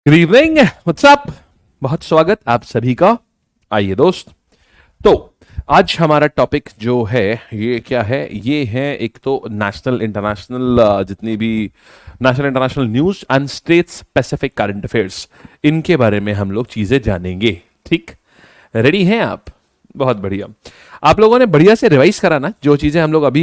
Good evening, what's up. बहुत स्वागत आप सभी का। आइए दोस्त, तो आज हमारा टॉपिक जो है ये क्या है, ये है एक तो नेशनल इंटरनेशनल जितनी भी national international news and state specific current affairs, इनके बारे में हम लोग चीजें जानेंगे। ठीक, रेडी हैं आप? बहुत बढ़िया। आप लोगों ने बढ़िया से रिवाइज करा ना जो चीजें हम लोग अभी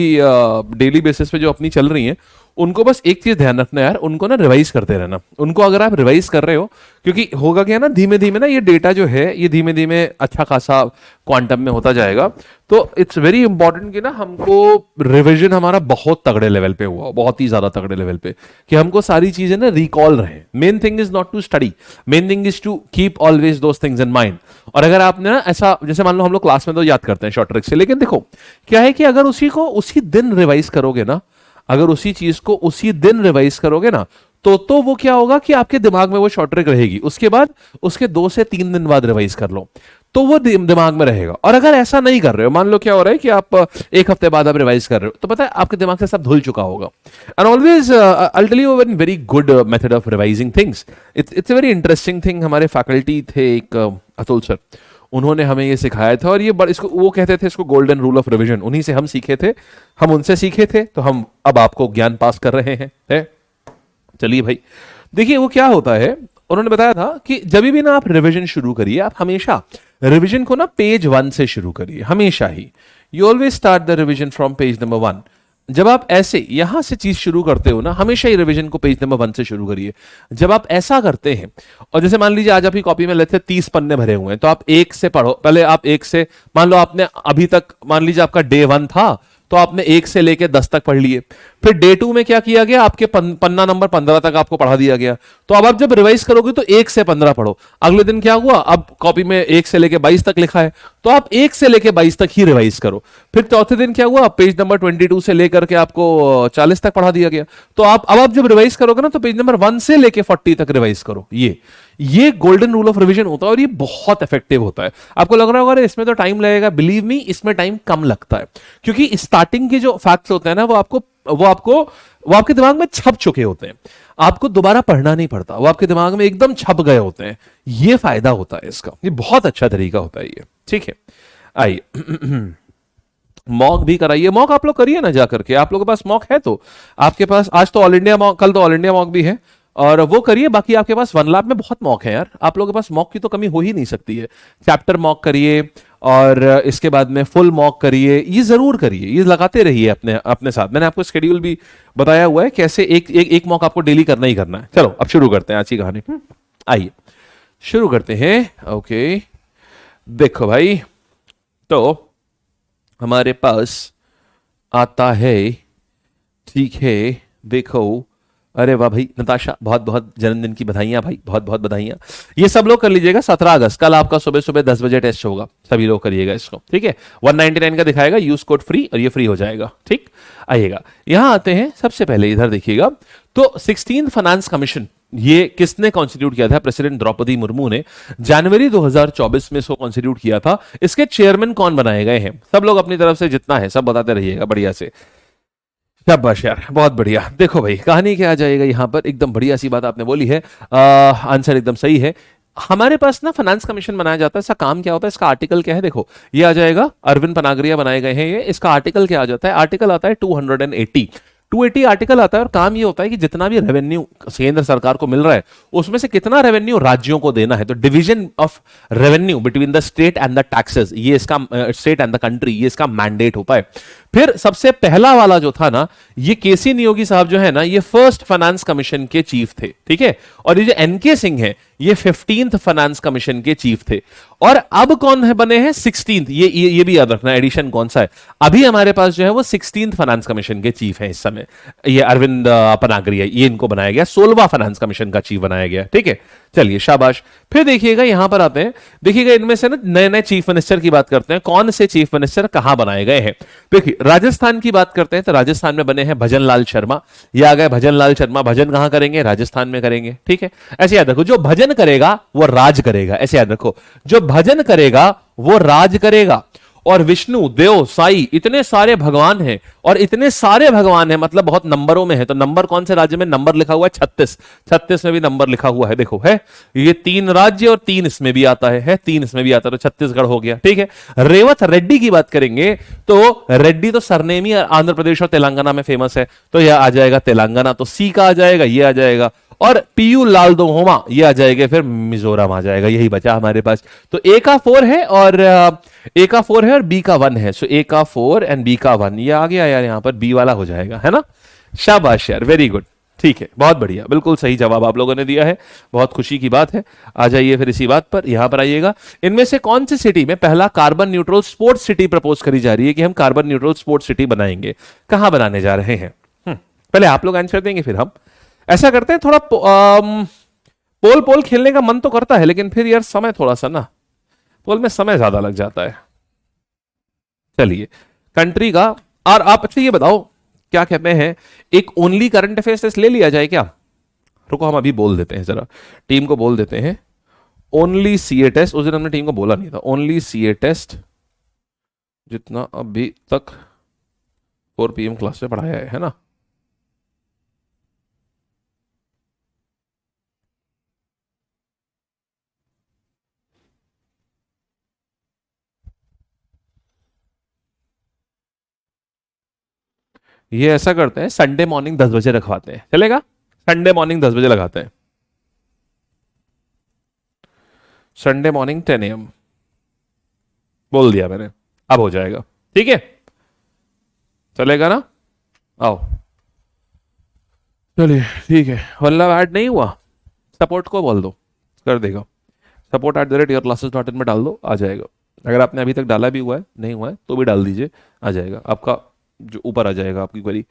डेली बेसिस पे जो अपनी चल रही हैं, उनको बस एक चीज ध्यान रखना यार, उनको ना रिवाइज करते रहना। उनको अगर आप रिवाइज कर रहे हो, क्योंकि होगा क्या ना, धीमे धीमे ना ये डेटा जो है ये धीमे धीमे अच्छा खासा क्वांटम में होता जाएगा। तो इट्स वेरी इंपॉर्टेंट कि ना हमको रिवीजन हमारा बहुत तगड़े लेवल पे हुआ, बहुत ही ज्यादा तगड़े लेवल पे, कि हमको सारी चीजें ना रिकॉल रहे। Main thing is not to study, main thing is to keep always those things in mind. और अगर आपने ना ऐसा, जैसे मान लो हम लोग क्लास में तो याद करते हैं शॉर्ट ट्रिक से, लेकिन देखो क्या है कि अगर उसी को उसी दिन रिवाइज करोगे ना, अगर उसी चीज को उसी दिन रिवाइज करोगे ना, तो वो क्या होगा कि आपके दिमाग में वो शॉर्ट ट्रिक रहेगी। उसके बाद उसके 2 से 3 दिन बाद रिवाइज कर लो तो वो दिमाग में रहेगा। और अगर ऐसा नहीं कर रहे हो, मान लो क्या हो रहा है कि आप 1 हफ्ते बाद आप रिवाइज कर रहे हो, तो पता है आपके दिमाग से सब धुल चुका होगा। And always I tell you one very good method of revising things. It's a very interesting thing. हमारे फैकल्टी थे एक अतुल सर, उन्होंने हमें ये सिखाया था, और ये इसको वो कहते थे, इसको गोल्डन रूल ऑफ रिवीजन। उन्हीं से हम सीखे थे, हम उनसे सीखे थे, तो हम अब आपको ज्ञान पास कर रहे हैं, है? चलिए भाई, देखिए वो क्या होता है। उन्होंने बताया था कि जब भी ना आप रिवीजन शुरू करिए, आप हमेशा रिवीजन को ना पेज 1 से शुरू करिए, हमेशा ही। You always start the revision from page number 1। जब आप ऐसे यहां से चीज शुरू करते हो ना, हमेशा ही रिवीजन को पेज नंबर 1 से शुरू करिए। जब आप ऐसा करते हैं, और जैसे मान लीजिए आज आपकी कॉपी में लेते 30 पन्ने भरे हुए हैं, तो आप 1 से पढ़ो। पहले आप 1 से, मान लो आपने अभी तक, मान लीजिए आपका डे 1 था, तो आपने 1 से लेके 10 तक पढ़ लिए। फिर डे 2 में क्या किया गया, आपके पन्ना नंबर 15 तक आपको पढ़ा दिया गया। तो अब आप जब रिवाइज करोगे तो 1 से 15 पढ़ो। अगले दिन क्या हुआ, अब कॉपी में 1 से लेके 22 तक लिखा है, तो आप 1 से लेके 22 तक ही रिवाइज करो। फिर चौथे दिन क्या हुआ, पेज नंबर 22 से लेकर के आपको 40 तक पढ़ा दिया गया। तो आप जब रिवाइज करोगे ना, तो पेज नंबर 1 से लेके 40 तक रिवाइज करो। ये गोल्डन रूल ऑफ रिवीजन होता है, और ये बहुत इफेक्टिव होता है। आपको लग रहा होगा इसमें तो टाइम लगेगा, बिलीव मी इसमें टाइम कम लगता है, क्योंकि स्टार्टिंग के जो फैक्ट्स होते हैं ना, वो आपके दिमाग में छप चुके होते हैं। आपको दोबारा पढ़ना नहीं पड़ता, वो आपके दिमाग में एकदम छप गए होते हैं। ये फायदा होता है इसका, ये बहुत अच्छा तरीका होता है ये। ठीक है, आइए मॉक भी कराइए। मॉक आप लोग करिए ना जा करके, आप लोगों के पास मॉक है तो आपके पास, आज तो ऑल इंडिया मॉक, कल तो ऑल इंडिया मॉक भी है, और वो करिए। बाकी आपके पास वन लैब में बहुत मॉक है यार, आप लोगों के पास मॉक की तो कमी हो ही नहीं सकती है। चैप्टर मॉक करिए, और इसके बाद में फुल मॉक करिए, ये जरूर करिए, ये लगाते रहिए अपने अपने साथ। मैंने आपको शेड्यूल भी बताया हुआ है कैसे एक मॉक आपको डेली करना ही करना है। चलो अब शुरू करते हैं आज की कहानी। आइए शुरू करते हैं। ओके, देखो भाई, तो हमारे पास आता है, ठीक है, देखो। अरे वाह भाई नताशा, बहुत बहुत जन्मदिन की बधाइयां भाई, बहुत बहुत बधाइयां। ये सब लोग कर लीजिएगा। 17 अगस्त कल आपका सुबह सुबह 10 बजे टेस्ट होगा, सभी लोग करिएगा इसको। ठीक है, 199 का दिखाएगा, यूज कोड फ्री, और ये फ्री हो जाएगा। ठीक, आइएगा यहां आते हैं। सबसे पहले इधर देखिएगा, तो 16th फाइनेंस कमीशन, ये किसने कॉन्स्टिट्यूट किया था? प्रेसिडेंट द्रौपदी मुर्मू ने जनवरी 2024 में इसको कॉन्स्टिट्यूट किया था। इसके चेयरमैन कौन बनाए गए हैं? सब लोग अपनी तरफ से जितना है सब बताते रहिएगा बढ़िया से। शाबाश यार, बहुत बढ़िया। देखो भाई कहानी क्या आ जाएगा यहां पर, एकदम बढ़िया सी बात आपने बोली है। आंसर एकदम सही है। हमारे पास ना फाइनेंस कमीशन बनाया जाता है, इसका काम क्या होता है, इसका आर्टिकल क्या है? देखो ये आ जाएगा, अरविंद पनागरिया बनाए गए हैं ये। इसका आर्टिकल क्या आ जाता है? आर्टिकल आता है 280 आर्टिकल आता है। और काम ये होता है कि जितना भी रेवेन्यू केंद्र सरकार को मिल रहा है, उसमें से कितना रेवेन्यू राज्यों को देना है। तो division of revenue between the state and the taxes, ये इसका स्टेट एंड द कंट्री, ये इसका मैंडेट होता है। फिर सबसे पहला वाला जो था ना, ये केसी नियोगी साहब जो है ना, ये फर्स्ट फाइनेंस कमीशन के चीफ थे। ठीक है, और ये जो एनके सिंह है, ये 15th फाइनेंस कमीशन के चीफ थे। और अब कौन है बने हैं? 16th। ये भी याद रखना, एडिशन कौन सा है। अभी हमारे पास जो है वो 16th फाइनेंस कमीशन के चीफ है इस समय। ये अरविंद पनागरिया, ये इनको बनाया गया। 16वां फाइनेंस कमीशन का चीफ बनाया गया। ठीक है, चलिए शाबाश। फिर देखिएगा यहां पर आते हैं, देखिएगा इनमें से ना नए नए चीफ मिनिस्टर की बात करते हैं। कौन से चीफ मिनिस्टर कहां बनाए गए हैं? देखिए राजस्थान की बात करते हैं, तो राजस्थान में बने हैं भजन लाल शर्मा। ये आ गए भजन लाल शर्मा। भजन कहां करेंगे? राजस्थान में करेंगे। ठीक है, ऐसे याद रखो, जो भजन करेगा वो राज करेगा। ऐसे याद रखो, जो भजन करेगा वो राज करेगा। और विष्णु, देव, साई, इतने सारे भगवान हैं, और इतने सारे भगवान हैं मतलब बहुत नंबरों में है। तो नंबर कौन से राज्य में नंबर लिखा हुआ है? 36। 36 में भी नंबर लिखा हुआ है, देखो है ये 3 राज्य और 3 इसमें भी आता है 3 इसमें भी आता है, तो छत्तीसगढ़ हो गया। ठीक है, रेवत रेड्डी की बात करेंगे तो रेड्डी तो सरनेम ही आंध्र प्रदेश और तेलंगाना में फेमस है, तो यह आ जाएगा तेलंगाना, तो सी का आ जाएगा, ये आ जाएगा। और पीयू लालदोहोमा ये आ जाएगा, फिर मिजोरम आ जाएगा, यही बचा हमारे पास। तो ए का 4 है और ए का 4 है और बी का 1 है, सो ए का 4 एंड बी का 1, ये आ गया यार, यहां पर बी वाला हो जाएगा, है ना। शाबाश यार, वेरी गुड, ठीक है, बहुत बढ़िया, बिल्कुल सही जवाब आप लोगों ने दिया है, बहुत खुशी की बात है। आ जाइए फिर इसी बात पर, यहां पर आइएगा। इनमें से कौन सी सिटी में पहला carbon neutral sports city propose करी जा रही है कि हम कार्बन न्यूट्रल स्पोर्ट्स सिटी बनाएंगे, कहां बनाने जा रहे हैं? पहले आप लोग आंसर देंगे फिर हम। ऐसा करते हैं थोड़ा पोल पोल खेलने का मन तो करता है, लेकिन फिर यार समय थोड़ा सा ना, पोल में समय ज्यादा लग जाता है। चलिए कंट्री का, और आप अच्छा ये बताओ क्या कहते हैं, एक ओनली करंट अफेयर्स टेस्ट ले लिया जाए क्या? रुको हम अभी बोल देते हैं, जरा टीम को बोल देते हैं। ओनली सीए टेस्ट, उस दिन हमने टीम को बोला नहीं था, ओनली सीए टेस्ट जितना अभी तक 4 PM क्लास में पढ़ाया है ना। ये ऐसा करते हैं, संडे मॉर्निंग 10 बजे रखवाते हैं, चलेगा? संडे मॉर्निंग 10 बजे लगाते हैं, संडे मॉर्निंग 10 AM बोल दिया मैंने, अब हो जाएगा, ठीक है, चलेगा ना? आओ चलिए ठीक है। वल्लभ ऐड नहीं हुआ, सपोर्ट को बोल दो, कर देगा, support@yourclasses.in में डाल दो, आ जाएगा। अगर आपने अभी तक डाला भी हुआ है, नहीं हुआ है तो भी डाल दीजिए, आ जाएगा आपका, जो ऊपर आ जाएगा आपकी क्वेरी।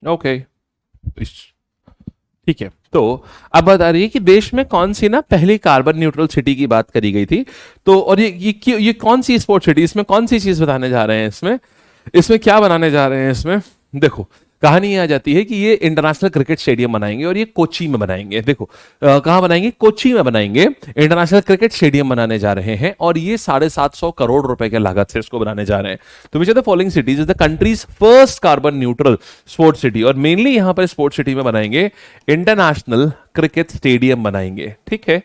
ओके ठीक है, तो अब बता रही है कि देश में कौन सी ना पहली कार्बन न्यूट्रल सिटी की बात करी गई थी। तो और ये कौन सी स्पोर्ट सिटी, इसमें कौन सी चीज बताने जा रहे हैं, इसमें इसमें क्या बनाने जा रहे हैं इसमें? देखो कहानी ये आ जाती है कि ये इंटरनेशनल क्रिकेट स्टेडियम बनाएंगे और ये कोची में बनाएंगे। देखो कहां बनाएंगे? कोची में बनाएंगे, इंटरनेशनल क्रिकेट स्टेडियम बनाने जा रहे हैं, और ये 750 करोड़ रुपए के लागत से इसको बनाने जा रहे हैं। तो which are the following cities is the countries first carbon neutral sports city, और मेनली यहां पर स्पोर्ट्स सिटी में बनाएंगे इंटरनेशनल क्रिकेट स्टेडियम बनाएंगे, ठीक है।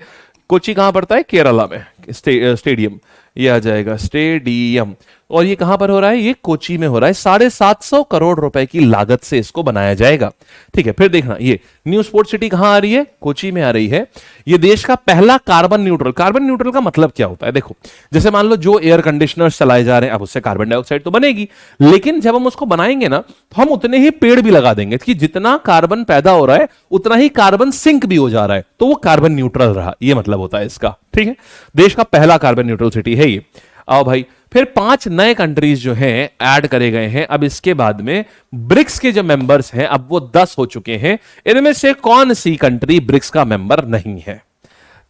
कोची कहां पड़ता है? केरला में, स्टेडियम ये आ जाएगा, स्टेडियम, और ये कहां पर हो रहा है? ये कोची में हो रहा है। 750 करोड़ रुपए की लागत से इसको बनाया जाएगा, ठीक है। फिर देखना ये न्यू स्पोर्ट सिटी कहां आ रही है? कोची में आ रही है। ये देश का पहला कार्बन न्यूट्रल का मतलब क्या होता है? देखो जैसे मान लो जो एयर कंडीशनर चलाए जा रहे हैं, अब उससे कार्बन डाइऑक्साइड तो बनेगी, लेकिन जब हम उसको बनाएंगे ना तो हम उतने ही पेड़ भी लगा देंगे कि जितना कार्बन पैदा हो रहा है उतना ही कार्बन सिंक भी हो जा रहा है, तो वो कार्बन न्यूट्रल रहा, ये मतलब होता है इसका, ठीक है। देश का पहला कार्बन न्यूट्रल सिटी है ये। आओ भाई, फिर 5 नए कंट्रीज जो हैं ऐड करे गए हैं। अब इसके बाद में ब्रिक्स के जो मेंबर्स हैं अब वो 10 हो चुके हैं। इनमें से कौन सी कंट्री ब्रिक्स का मेंबर नहीं है?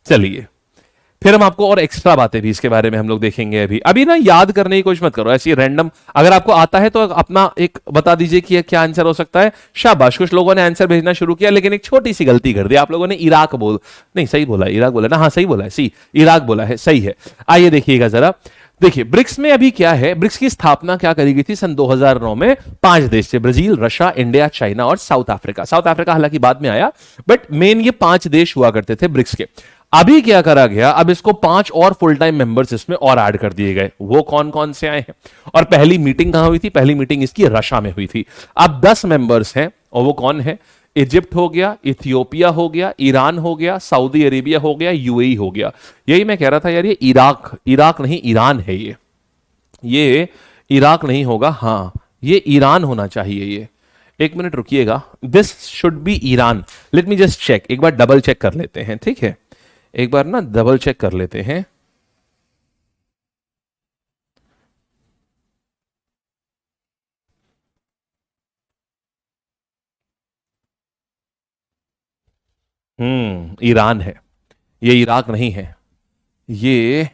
चलिए फिर हम आपको और एक्स्ट्रा बातें भी इसके बारे में हम लोग देखेंगे। अभी ना याद करने की कोशिश मत करो, ऐसी रैंडम, अगर आपको आता है तो अपना एक बता दीजिए कि क्या आंसर हो सकता है। शाबाश, कुछ लोगों ने आंसर भेजना शुरू किया, लेकिन एक छोटी सी गलती कर दी आप लोगों ने। इराक नहीं सही बोला, इराक बोला ना, हाँ सही बोला है, सी इराक बोला है, सही है। आइए देखिएगा जरा, देखिए ब्रिक्स में अभी क्या है, ब्रिक्स की स्थापना क्या करी गई थी सन 2009 में। 5 देश थे, ब्राजील, रशिया, इंडिया, चाइना और साउथ अफ्रीका। साउथ अफ्रीका हालांकि बाद में आया, बट मेन ये 5 देश हुआ करते थे ब्रिक्स के। अभी क्या करा गया, अब इसको 5 और फुल टाइम मेंबर्स इसमें और ऐड कर दिए गए। वो कौन कौन से आए हैं, और पहली मीटिंग कहां हुई थी? पहली मीटिंग इसकी रशा में हुई थी। अब 10 मेंबर्स हैं, और वो कौन है? इजिप्ट हो गया, इथियोपिया हो गया, ईरान हो गया, सऊदी अरेबिया हो गया, यूएई हो गया। यही मैं कह रहा था यार, ये इराक, इराक नहीं ईरान है ये इराक नहीं होगा, हाँ ये ईरान होना चाहिए। ये एक मिनट रुकिएगा, this should be Iran. Let me just check, एक बार डबल चेक कर लेते हैं, ठीक है, एक बार ना डबल चेक कर लेते हैं। ईरान है, ये इराक नहीं है। ये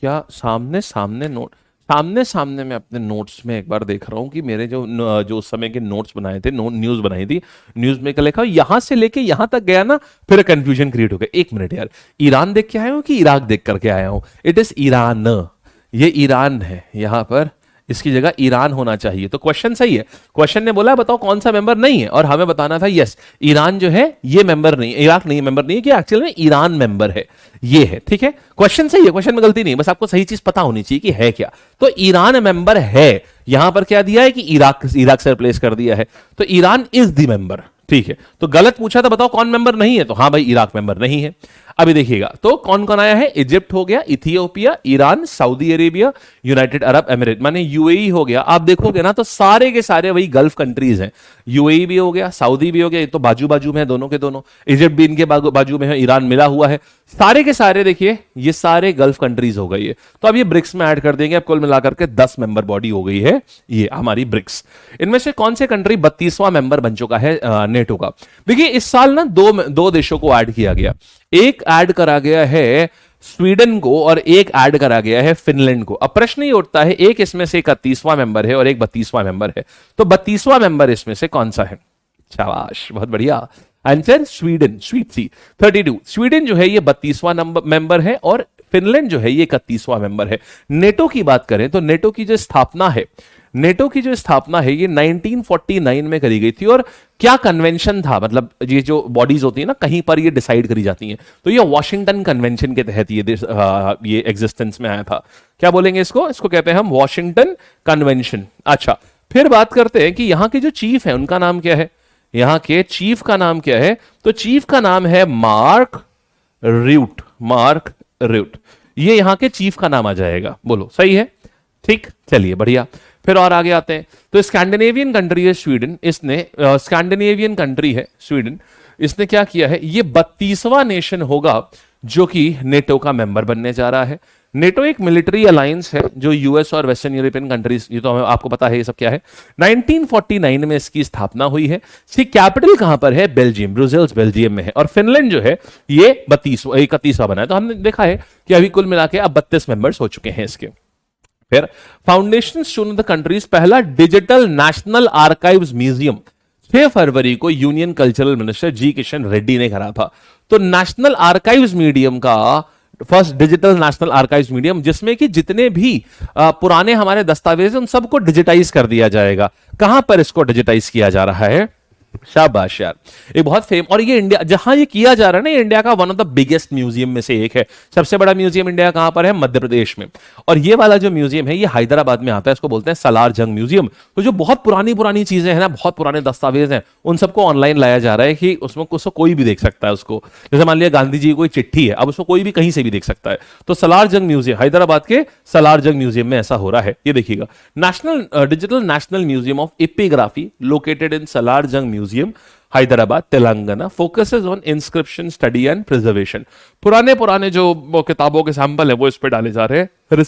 क्या सामने सामने नोट, सामने सामने मैं अपने नोट्स में एक बार देख रहा हूं कि मेरे जो उस समय के नोट्स बनाए थे, न्यूज बनाई थी, न्यूज में क्या लिखा, यहां से लेके यहां तक गया ना, फिर कंफ्यूजन क्रिएट हो गया। एक मिनट यार, ईरान देख के आया हूं कि इराक देख करके आया हूं? इट इज ईरान, ये ईरान है यहां पर, इसकी जगह ईरान होना चाहिए। तो क्वेश्चन सही है, क्वेश्चन ने बोला बताओ कौन सा मेंबर नहीं है, और हमें बताना था यस ईरान जो है ये मेंबर नहीं, इराक नहीं मेंबर नहीं है, कि एक्चुअल में ईरान मेंबर है, ये है, ठीक है। क्वेश्चन सही है, क्वेश्चन में गलती नहीं, बस आपको सही चीज पता होनी चाहिए कि है क्या। तो ईरान मेंबर है, यहां पर क्या दिया है कि इराक, इराक से रिप्लेस कर दिया है, तो ईरान इज द मेंबर, ठीक है। तो गलत पूछा था, बताओ कौन मेंबर नहीं है, तो हाँ भाई इराक मेंबर नहीं है। अभी देखिएगा तो कौन कौन आया है, इजिप्ट हो गया, Ethiopia, Iran, Saudi Arabia, United Arab emirate, माने यूएई हो गया। आप देखोगे ना तो सारे के सारे वही गल्फ कंट्रीज हैं, यूएई भी हो गया, सऊदी भी हो गया, ये तो बाजू बाजू में है दोनों के दोनों, इजिप्ट भी इनके बाजू में है, ईरान मिला हुआ है, सारे के सारे देखिए ये सारे गल्फ कंट्रीज हो गई है। तो अब ये ब्रिक्स में ऐड कर देंगे, अब कुल मिलाकर के 10 मेंबर बॉडी हो गई है ये हमारी ब्रिक्स। इनमें से कौन से कंट्री 32वां मेंबर बन चुका है नेटो का? देखिए इस साल ना दो देशों को ऐड किया गया, एक ऐड करा गया है स्वीडन को और एक ऐड करा गया है फिनलैंड को। अब प्रश्न ये उठता है, एक इसमें से 31वां मेंबर है और एक 32वां मेंबर है, तो 32वां मेंबर इसमें से कौन सा है? शाबाश, बहुत बढ़िया आंसर, स्वीडन, स्वीट सी 32। स्वीडन जो है ये 32वां नंबर मेंबर है, और फिनलैंड जो है ये 31वां मेंबर है। नेटो की बात करें तो नेटो की जो स्थापना है, नेटो की जो स्थापना है ये 1949 में करी गई थी। और क्या कन्वेंशन था, मतलब ये जो बॉडीज होती है ना कहीं पर ये डिसाइड करी जाती हैं, तो ये वॉशिंगटन कन्वेंशन के तहत ये एग्जिस्टेंस में आया था। क्या बोलेंगे इसको? इसको कहते हैं हम वॉशिंगटन कन्वेंशन। अच्छा, फिर बात करते हैं कि यहां के जो चीफ है उनका नाम क्या है, यहां के चीफ का नाम क्या है? तो चीफ का नाम है मार्क रूट, मार्क रूट, ये यहां के चीफ का नाम आ जाएगा। बोलो सही है, ठीक, चलिए बढ़िया। फिर और आगे आते हैं, तो स्कैंडिनेवियन कंट्री है स्वीडन, इसने स्कैंडिनेवियन कंट्री है स्वीडन, इसने क्या किया है, ये 32वां नेशन होगा जो कि नेटो का मेंबर बनने जा रहा है। नेटो एक मिलिट्री अलायंस है जो यूएस और वेस्टर्न यूरोपियन कंट्रीज, ये तो आपको पता है ये सब क्या है। 1949 में इसकी स्थापना हुई है। इसकी कैपिटल कहां पर है? बेल्जियम, ब्रुसेल्स बेल्जियम में है। और फिनलैंड जो है ये 31वां बना है। तो हमने देखा है कि अभी कुल मिला के अब 32 मेंबर्स हो चुके हैं इसके। फिर फाउंडेशन चुन द कंट्रीज, पहला डिजिटल नेशनल आर्काइव्स म्यूजियम 6 फरवरी को यूनियन कल्चरल मिनिस्टर जी किशन रेड्डी ने करा था। तो नेशनल आर्काइव्स म्यूजियम का first digital national archives museum, जिसमें कि जितने भी पुराने हमारे दस्तावेज हैं उन सबको डिजिटाइज कर दिया जाएगा। कहां पर इसको डिजिटाइज किया जा रहा है? शाबाश यार, एक बहुत फेम, और ये इंडिया जहां ये किया जा रहा है ना, ये इंडिया का one of the biggest museum में से एक है। सबसे बड़ा म्यूजियम इंडिया कहां पर है? मध्य प्रदेश में। और ये वाला जो म्यूजियम है ये हैदराबाद में आता है, इसको बोलते हैं सलार जंग म्यूजियम। तो जो बहुत पुरानी पुरानी चीजें हैं ना, बहुत पुराने दस्तावेज हैं, उन सबको ऑनलाइन लाया जा रहा है कि उसमें उसको कोई भी देख सकता है उसको। जैसे मान लिया गांधी जी की कोई चिट्ठी है, अब उसको कोई भी कहीं से भी देख सकता है। तो सलार जंग म्यूजियम, हैदराबाद के सलार जंग म्यूजियम में ऐसा हो रहा है। ये देखिएगा, national digital national museum of epigraphy located in Salar Jung museum, Hyderabad, Telangana, focuses on inscription study and preservation. पुराने पुराने जो किताबों के सैंपल है वो इस पे डाले जा रहे हैं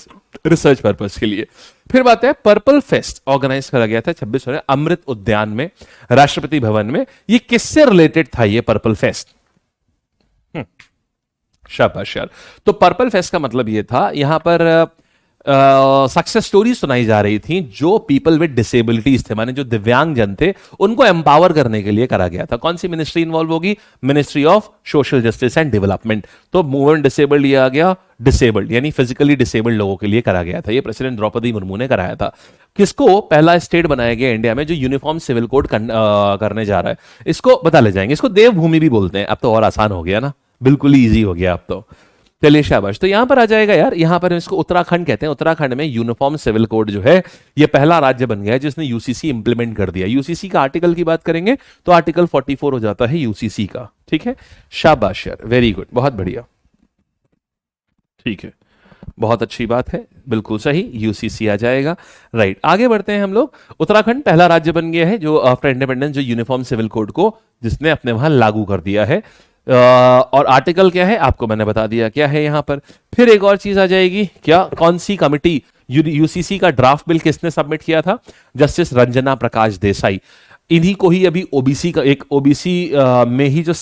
रिसर्च पर्पस के लिए। फिर बात है, पर्पल फेस्ट ऑर्गेनाइज करा गया था 26 फरवरी अमृत उद्यान में, राष्ट्रपति भवन में। ये किससे रिलेटेड था ये पर्पल फेस्ट? शाबाश यार। तो पर्पल फेस्ट का मतलब ये था, यहां पर सक्सेस स्टोरी सुनाई जा रही थी जो पीपल विद डिसेबिलिटीज थे, माने जो दिव्यांग जन थे, उनको एम्पावर करने के लिए करा गया था। कौन सी मिनिस्ट्री इन्वॉल्व होगी? Ministry of social justice and development. तो मूवमेंट डिसेबल्ड लिया गया, डिसेबल्ड यानी फिजिकली डिसेबल्ड लोगों के लिए करा गया था। ये प्रेसिडेंट द्रौपदी मुर्मू ने कराया था। किसको पहला स्टेट बनाया गया इंडिया में जो यूनिफॉर्म सिविल कोड करने जा रहा है? इसको बता ले जाएंगे, इसको देवभूमि भी बोलते हैं, अब तो और आसान हो गया ना, बिल्कुल ही इजी हो गया अब तो। चलिए शाबाश। तो यहां पर आ जाएगा यार, यहां पर इसको उत्तराखंड कहते हैं। उत्तराखंड में यूनिफॉर्म सिविल कोड जो है ये पहला राज्य बन गया है जिसने यूसीसी इंप्लीमेंट कर दिया। यूसीसी का आर्टिकल की बात करेंगे तो आर्टिकल 44 हो जाता है यूसीसी का। ठीक है, शाबाश यार, वेरी गुड, बहुत बढ़िया। ठीक है, बहुत अच्छी बात है, बिल्कुल सही, यूसीसी आ जाएगा। राइट, आगे बढ़ते हैं हम लोग। उत्तराखंड पहला राज्य बन गया है जो आफ्टर इंडिपेंडेंस जो यूनिफॉर्म सिविल कोड को जिसने अपने वहां लागू कर दिया है। और आर्टिकल क्या है आपको मैंने बता दिया क्या है यहां पर। फिर एक और चीज आ जाएगी, क्या, कौन सी कमिटी, यूसीसी का ड्राफ्ट बिल किसने सबमिट किया था? जस्टिस रंजना प्रकाश देसाई। इन्हीं को ही अभी ओबीसी का एक ओबीसी में ही जो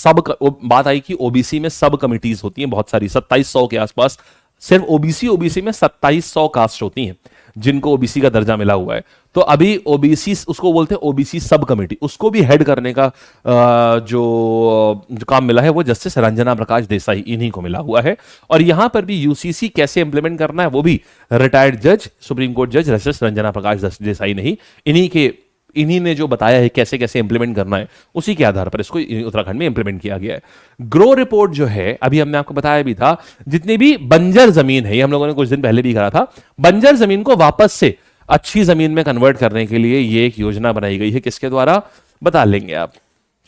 बात आई कि ओबीसी में सब कमिटीज होती हैं बहुत सारी, 2700 के आसपास। सिर्फ ओबीसी में 2700 कास्ट होती हैं जिनको ओबीसी का दर्जा मिला हुआ है। तो अभी ओबीसी उसको बोलते हैं ओबीसी सब कमेटी, उसको भी हेड करने का जो काम मिला है वो जस्टिस रंजना प्रकाश देसाई इन्हीं को मिला हुआ है। और यहां पर भी यूसीसी कैसे इंप्लीमेंट करना है वो भी रिटायर्ड जज, सुप्रीम कोर्ट जज जस्टिस रंजना प्रकाश देसाई नहीं, इन्हीं ने जो बताया है कैसे कैसे इंप्लीमेंट करना है, उसी के आधार पर इसको उत्तराखंड में इंप्लीमेंट किया गया है। ग्रो रिपोर्ट जो है अभी हमने आपको बताया भी था, जितनी भी बंजर जमीन है, ये हम लोगों ने कुछ दिन पहले भी कहा था, बंजर जमीन को वापस से अच्छी जमीन में कन्वर्ट करने के लिए ये एक योजना बनाई गई है। किसके द्वारा बता लेंगे आप?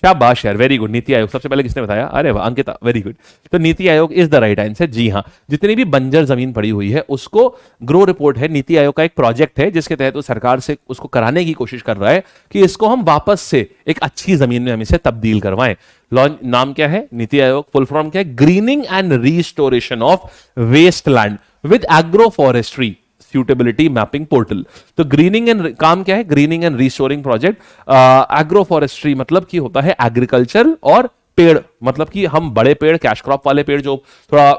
शाबाश यार, वेरी गुड। नीति आयोग सबसे पहले किसने बताया? अरे वाह अंकिता, वेरी गुड। तो NITI Aayog is the right answer. जी हाँ, जितनी भी बंजर जमीन पड़ी हुई है उसको, ग्रो रिपोर्ट है नीति आयोग का एक प्रोजेक्ट है जिसके तहत वो सरकार से उसको कराने की कोशिश कर रहा है कि इसको हम वापस से एक अच्छी जमीन में हम इसे तब्दील करवाएं। नाम क्या है नीति आयोग? फुल फॉर्म क्या है? Greening and restoration of waste land with agro forestry suitability mapping portal. तो ग्रीनिंग एंड काम क्या है? Greening and restoring project. Agro forestry मतलब कि होता है एग्रीकल्चर, और पेड़ मतलब कि हम बड़े पेड़, कैश क्रॉप वाले पेड़ जो थोड़ा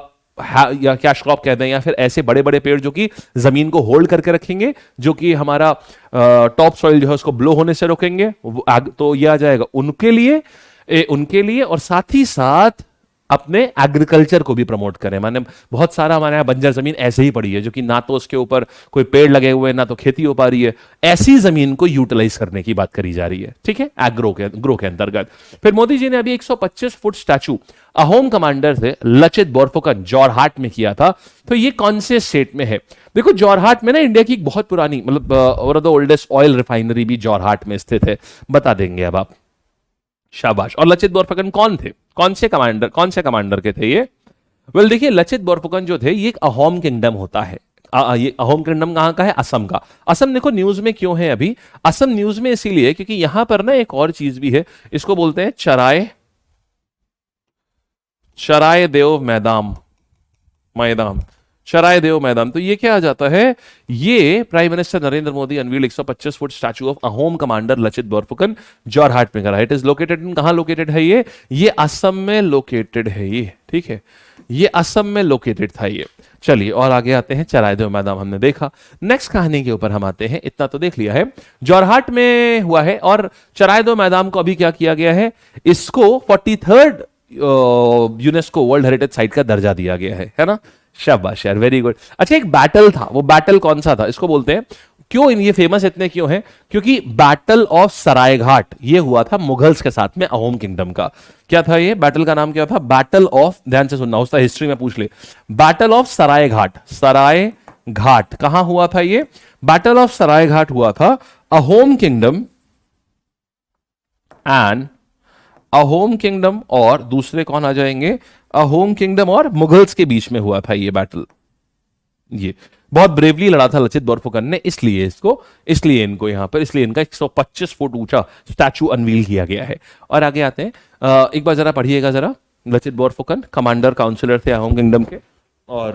या कैश क्रॉप कहते हैं, या फिर ऐसे बड़े बड़े पेड़ जो कि जमीन को होल्ड करके रखेंगे, जो कि हमारा टॉप सॉइल जो है उसको ब्लो होने से रोकेंगे, तो ये आ जाएगा उनके लिए और साथ ही साथ अपने एग्रीकल्चर को भी प्रमोट करें। माने बहुत सारा हमारे यहाँ बंजर जमीन ऐसे ही पड़ी है जो कि ना तो उसके ऊपर कोई पेड़ लगे हुए हैं ना तो खेती हो पा रही है, ऐसी जमीन को यूटिलाइज करने की बात करी जा रही है। ठीक है, ग्रो के अंतर्गत। फिर मोदी जी ने अभी 125 फुट स्टैचू अहोम कमांडर थे लचित बोरफुकन जोरहाट में किया था। तो ये कौन से स्टेट में है? देखो जोरहाट में ना इंडिया की एक बहुत पुरानी मतलब one of the oldest oil refinery भी जोरहाट में स्थित है। बता देंगे अब आप। शाबाश। और लचित बोरफुकन कौन थे? कौन से कमांडर के थे ये? वेल देखिए, लचित बोरफुकन जो थे ये एक अहोम किंगडम होता है। ये अहोम किंगडम कहां का है? असम का। असम देखो न्यूज में क्यों है अभी? असम न्यूज में इसीलिए क्योंकि यहां पर ना एक और चीज भी है, इसको बोलते हैं चराय देव मैदान। शराय देव मैदान। तो ये क्या आ जाता है? ये prime minister Narendra Modi unveiled 125 foot statue of Ahom commander Lachit Borphukan Jorhat में करा है। इट इज लोकेटेड इन, कहां लोकेटेड है ये असम में लोकेटेड है ये। ठीक है, ये असम में लोकेटेड था ये। चलिए और आगे आते हैं। चरायदेव मैदान हमने देखा, नेक्स्ट कहानी के ऊपर हम आते हैं। इतना तो देख लिया है, जोरहाट में हुआ है। और चरायदेव मैदान को अभी क्या किया गया है? इसको 43rd UNESCO world heritage site का दर्जा दिया गया है ना? शाबाश यार, वेरी गुड। अच्छा, एक बैटल था, वो बैटल कौन सा था इसको बोलते हैं। क्यों ये फेमस इतने क्यों है? क्योंकि बैटल ऑफ सरायघाट ये हुआ था मुगल्स के साथ में अहोम किंगडम का। क्या था ये बैटल का नाम? क्या था? बैटल ऑफ, ध्यान से सुनना, उसका हिस्ट्री में पूछ ले। बैटल ऑफ सरायघाट कहां हुआ था ये? बैटल ऑफ सरायघाट हुआ था अहोम किंगडम और दूसरे कौन आ जाएंगे? अहोम किंगडम और मुगल्स के बीच में हुआ था ये बैटल। ये बहुत ब्रेवली लड़ा था लचित बोरफुकन ने, इसलिए इनका 125 फुट ऊंचा स्टैचू अनवील किया गया है। और आगे आते हैं, एक बार जरा पढ़िएगा जरा। लचित बोरफुकन कमांडर काउंसिलर थे अहोम किंगडम के, और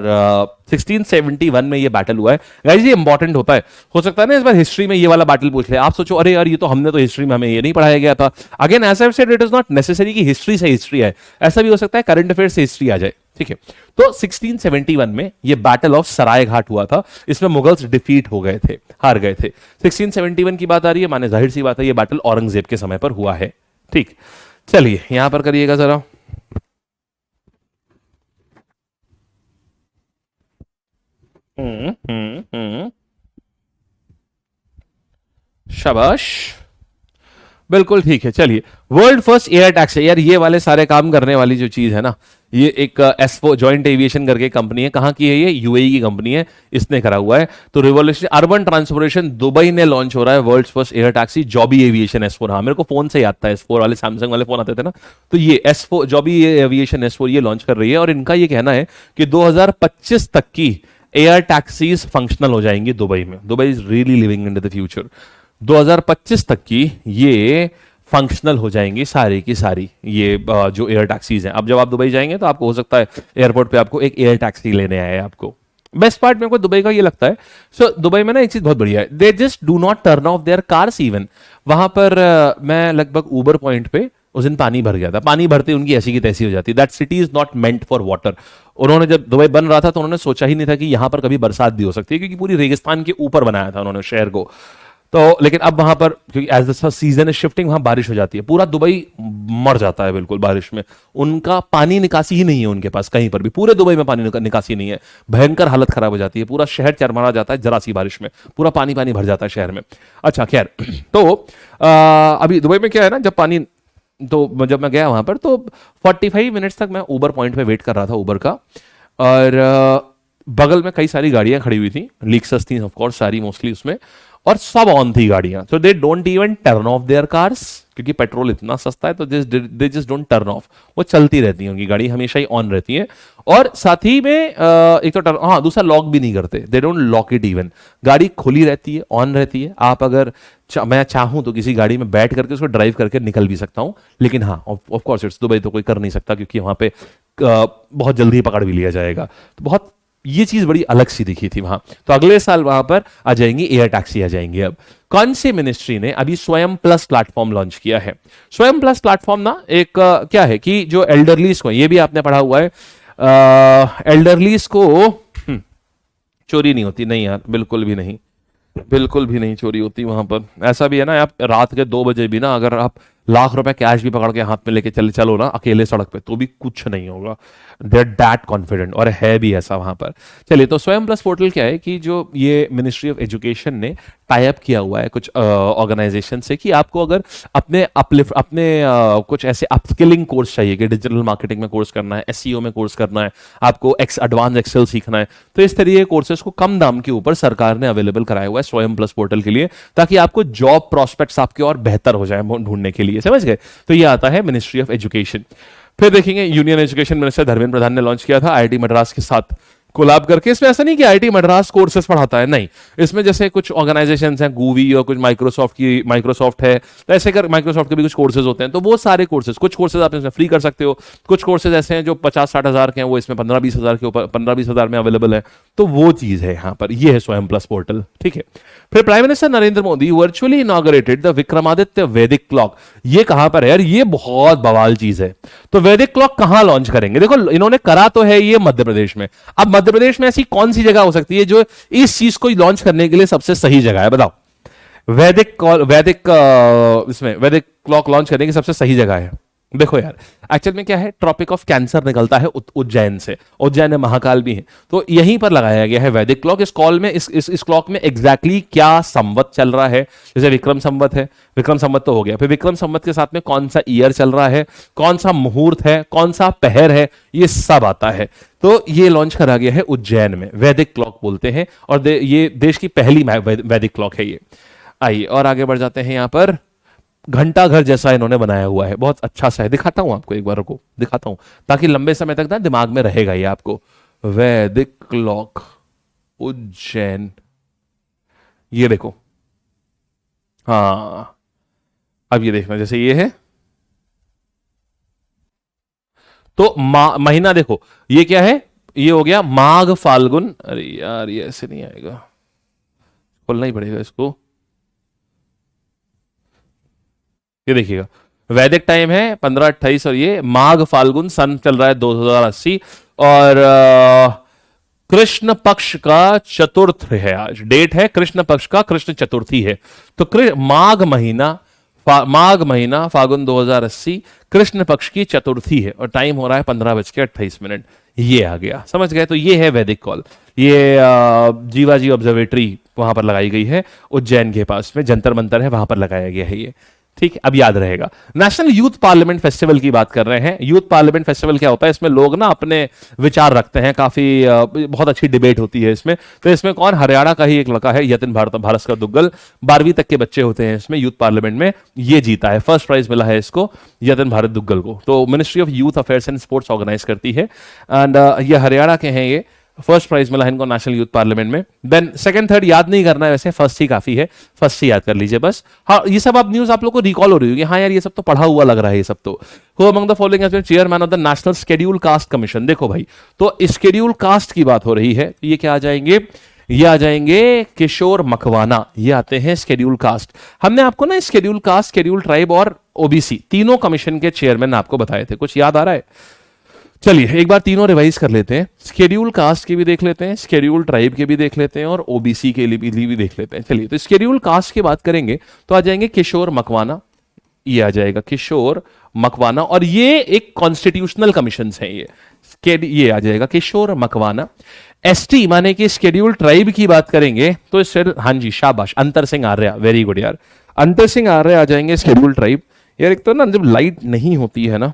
1671 में ये बैटल हुआ है। गाइस ये इंपॉर्टेंट होता है, हो सकता है ना इस बार हिस्ट्री में ये वाला बैटल पूछ ले। आप सोचो अरे यार ये तो हमने तो हिस्ट्री में हमें ये नहीं पढ़ाया गया था। Again as I said, it is not necessary कि हिस्ट्री से हिस्ट्री है, ऐसा भी हो सकता है करंट अफेयर से हिस्ट्री आ जाए। ठीक है, तो 1671 में ये बैटल ऑफ सरायघाट हुआ था। इसमें मुगल्स डिफीट हो गए थे, हार गए थे। 1671 की बात आ रही है, माने जाहिर सी बात है ये बैटल औरंगजेब के समय पर हुआ है। ठीक, चलिए यहां पर करिएगा जरा। शाबाश, बिल्कुल ठीक है। चलिए, वर्ल्ड फर्स्ट एयर टैक्सी, यार ये वाले सारे काम करने वाली जो चीज है ना, ये एक एसफो जॉइंट एविएशन करके कंपनी है। कहाँ की है ये? यूएई की कंपनी है, इसने करा हुआ है। तो रिवोल्यूशन अर्बन ट्रांसपोर्टेशन दुबई ने लॉन्च हो रहा है world first air taxi जॉबी aviation S4. हाँ, मेरे को फोन से याद था, एस4 वाले सैमसंग वाले फोन आते थे ना, तो ये एस4 जॉबी एविएशन एस4 ये लॉन्च कर रही है। और इनका ये कहना है कि 2025 तक की एयर टैक्सीज फंक्शनल हो जाएंगी दुबई में। Dubai is really living in the future. 2025 तक की ये फंक्शनल हो जाएंगी सारी की सारी ये जो एयर टैक्सीज हैं। अब जब आप दुबई जाएंगे तो आपको हो सकता है एयरपोर्ट पे आपको एक एयर टैक्सी लेने आए आपको। बेस्ट पार्ट मेरे को दुबई का ये लगता है, सो दुबई में ना एक चीज बहुत बढ़िया है, they just do not turn off their cars even. वहां पर मैं लगभग ऊबर पॉइंट पे उस दिन पानी भर गया था, पानी भरते उनकी ऐसी की तैसी हो जाती। That city is not meant for water. उन्होंने जब दुबई बन रहा था तो उन्होंने सोचा ही नहीं था कि यहां पर कभी बरसात भी हो सकती है, क्योंकि पूरी रेगिस्तान के ऊपर बनाया था उन्होंने शहर को। तो लेकिन अब वहां पर क्योंकि as the season is shifting, वहां बारिश हो जाती है, पूरा दुबई मर जाता है बिल्कुल बारिश में। उनका पानी निकासी ही नहीं है उनके पास कहीं पर भी, पूरे दुबई में पानी निकासी नहीं है। भयंकर हालत खराब हो जाती है, पूरा शहर चरमरा जाता है जरा सी बारिश में, पूरा पानी पानी भर जाता है शहर में। अच्छा खैर, तो अभी दुबई में क्या है ना, जब पानी, तो जब मैं गया वहां पर तो 45 मिनट्स तक मैं ऊबर पॉइंट पे वेट कर रहा था ऊबर का, और बगल में कई सारी गाड़ियां खड़ी हुई थी, लिक्सस थी ऑफ कोर्स सारी मोस्टली उसमें, और सब ऑन थी गाड़ियां। So they don't even turn off their cars, क्योंकि पेट्रोल इतना सस्ता है तो they just don't turn off, वो चलती रहती है, उनकी गाड़ी हमेशा ही ऑन रहती है। और साथ ही में एक तो हाँ, दूसरा लॉक भी नहीं करते, they don't lock it even. गाड़ी खुली रहती है, ऑन रहती है। आप अगर मैं चाहूं तो किसी गाड़ी में बैठ करके उसको ड्राइव करके निकल भी सकता हूं, लेकिन हाँ ऑफ कोर्स इट्स दुबई, तो कोई कर नहीं सकता, क्योंकि वहां पे बहुत जल्दी पकड़ भी लिया जाएगा। तो बहुत ये चीज बड़ी अलग सी दिखी थी वहां। तो अगले साल वहां पर आ जाएंगी एयर टैक्सी आ जाएंगी। अब कौन सी मिनिस्ट्री ने अभी स्वयं प्लस प्लेटफॉर्म लॉन्च किया है? स्वयं प्लस प्लेटफॉर्म ना एक क्या है कि जो एल्डरलीज को, ये भी आपने पढ़ा हुआ है, एल्डरलीज को चोरी नहीं होती, नहीं यार बिल्कुल भी नहीं, बिल्कुल भी नहीं चोरी होती वहां पर। ऐसा भी है ना, आप रात के 2 बजे भी ना अगर आप लाख रुपए कैश भी पकड़ के हाथ में लेके चलो ना अकेले सड़क पे, तो भी कुछ नहीं होगा। दे आर दैट कॉन्फिडेंट, और है भी ऐसा वहां पर। चलिए, तो स्वयं प्लस पोर्टल क्या है कि जो ये मिनिस्ट्री ऑफ एजुकेशन ने टाई अप किया हुआ है कुछ ऑर्गेनाइजेशन से, कि आपको अगर अपने कुछ ऐसे अपस्किलिंग कोर्स चाहिए कि डिजिटल मार्केटिंग में कोर्स करना है, एसईओ में कोर्स करना है, आपको एडवांस एक्सेल सीखना है, तो इस तरीके के कोर्सेज को कम दाम के ऊपर सरकार ने अवेलेबल कराया हुआ है स्वयं प्लस पोर्टल के लिए, ताकि आपको जॉब प्रोस्पेक्ट्स आपके और बेहतर हो जाए ढूंढने के लिए। समझ गए? तो ये आता है मिनिस्ट्री ऑफ एजुकेशन। फिर देखेंगे union education minister Dharmendra Pradhan ने लॉन्च किया था आईआईटी मद्रास के साथ कोलैब करके। इसमें ऐसा नहीं कि आईआईटी मद्रास कोर्सेज पढ़ाता है, नहीं, इसमें जैसे कुछ ऑर्गेनाइजेशंस हैं, गूवी और कुछ माइक्रोसॉफ्ट है, तो ऐसे कर माइक्रोसॉफ्ट के भी कुछ कोर्सेज होते हैं, तो वो सारे कोर्सेज, कुछ कोर्सेज आप इसमें फ्री कर सकते हो, कुछ कोर्सेज ऐसे हैं जो 50-60 हजार के हैं, वो इसमें 15-20 हजार के ऊपर 15-20 हजार में अवेलेबल है। तो वो चीज है यहाँ पर, ये है स्वयं प्लस पोर्टल। ठीक है। फिर prime minister Narendra Modi virtually inaugurated the Vikramaditya वैदिक क्लॉक। ये कहां पर है यार? ये बहुत बवाल चीज है। तो वैदिक क्लॉक कहां लॉन्च करेंगे? देखो, इन्होंने करा तो है ये मध्य प्रदेश में। अब मध्य प्रदेश में ऐसी कौन सी जगह हो सकती है जो इस चीज को लॉन्च करने के लिए सबसे सही जगह है? बताओ। इसमें वैदिक क्लॉक लॉन्च करने की सबसे सही जगह है। देखो यार, एक्चुअल में क्या है, ट्रॉपिक ऑफ कैंसर निकलता है उज्जैन से, उज्जैन में महाकाल भी है, तो यहीं पर लगाया गया है वैदिक क्लॉक। इस कॉल में इस क्लॉक में एग्जैक्टली क्या संवत चल रहा है, जैसे विक्रम संवत है, विक्रम संवत तो हो गया, फिर विक्रम संवत के साथ में कौन सा ईयर चल रहा है, कौन सा मुहूर्त है, कौन सा पहर है, ये सब आता है। तो ये लॉन्च करा गया है उज्जैन में, वैदिक क्लॉक बोलते हैं, और ये देश की पहली वैदिक क्लॉक है ये। आइए और आगे बढ़ जाते हैं। यहाँ पर घंटा घर जैसा इन्होंने बनाया हुआ है, बहुत अच्छा सा है, दिखाता हूं आपको, एक बार को दिखाता हूं ताकि लंबे समय तक ना दिमाग में रहेगा ये आपको। वैदिक क्लॉक उज्जैन, ये देखो, हाँ अब ये देखना, जैसे ये है तो महीना देखो, ये क्या है, ये हो गया माघ फाल्गुन। अरे यार ये ऐसे नहीं आएगा, खोलना ही पड़ेगा इसको। ये देखिएगा, वैदिक टाइम है 1528 और ये माघ फाल्गुन, सन चल रहा है 2080, और कृष्ण पक्ष का चतुर्थ है, आज डेट है कृष्ण पक्ष का, कृष्ण चतुर्थी है। तो माघ महीना फागुन 2080 कृष्ण पक्ष की चतुर्थी है, और टाइम हो रहा है 15:28। ये आ गया, समझ गए? तो ये है वैदिक कॉल। ये जीवाजी ऑब्जर्वेटरी वहां पर लगाई गई है उज्जैन के पास में, जंतर मंतर है वहां पर लगाया गया है ये। ठीक है, अब याद रहेगा। नेशनल यूथ पार्लियामेंट फेस्टिवल की बात कर रहे हैं। यूथ पार्लियामेंट फेस्टिवल क्या होता है, इसमें लोग ना अपने विचार रखते हैं, काफी बहुत अच्छी डिबेट होती है इसमें। तो इसमें कौन, हरियाणा का ही एक लड़का है यतिन भारत का दुग्गल, 12वीं तक के बच्चे होते हैं इसमें, यूथ पार्लियामेंट में ये जीता है, फर्स्ट प्राइज मिला है इसको, यतिन भारत दुग्गल को। तो ministry of youth affairs and sports organise करती है, एंड ये हरियाणा के हैं, ये फर्स्ट प्राइज मिला है इनको नेशनल यूथ पार्लियामेंट में। देन सेकंड थर्ड याद नहीं करना है, वैसे फर्स्ट ही काफी है, फर्स्ट ही याद कर लीजिए बस। हाँ, ये सब आप न्यूज आप लोग को रिकॉल हो रही होगी, हाँ यार ये सब तो पढ़ा हुआ लग रहा है ये सब तो। Who among the following has been chairman of the national schedule caste commission. देखो भाई, तो शेड्यूल कास्ट की बात हो रही है, ये क्या आ जाएंगे, ये आ जाएंगे किशोर मकवाना, ये आते हैं शेड्यूल कास्ट। हमने आपको ना शेड्यूल कास्ट, शेड्यूल ट्राइब और ओबीसी तीनों कमीशन के चेयरमैन आपको बताए थे, कुछ याद आ रहा है? चलिए एक बार तीनों रिवाइज कर लेते हैं, शेड्यूल कास्ट के भी देख लेते हैं, शेड्यूल ट्राइब के भी देख लेते हैं और ओबीसी के लिए भी देख लेते हैं। चलिए, तो शेड्यूल कास्ट की बात करेंगे तो आ जाएंगे किशोर मकवाना, ये आ जाएगा किशोर मकवाना, और ये एक कॉन्स्टिट्यूशनल कमीशन है, ये आ जाएगा किशोर मकवाना। एसटी माने कि शेड्यूल ट्राइब की बात करेंगे तो हाँ जी शाबाश, अंतर सिंह आर्या, वेरी गुड यार, अंतर सिंह आर्या आ जाएंगे शेड्यूल ट्राइब। यार एक तो ना जब लाइट नहीं होती है ना,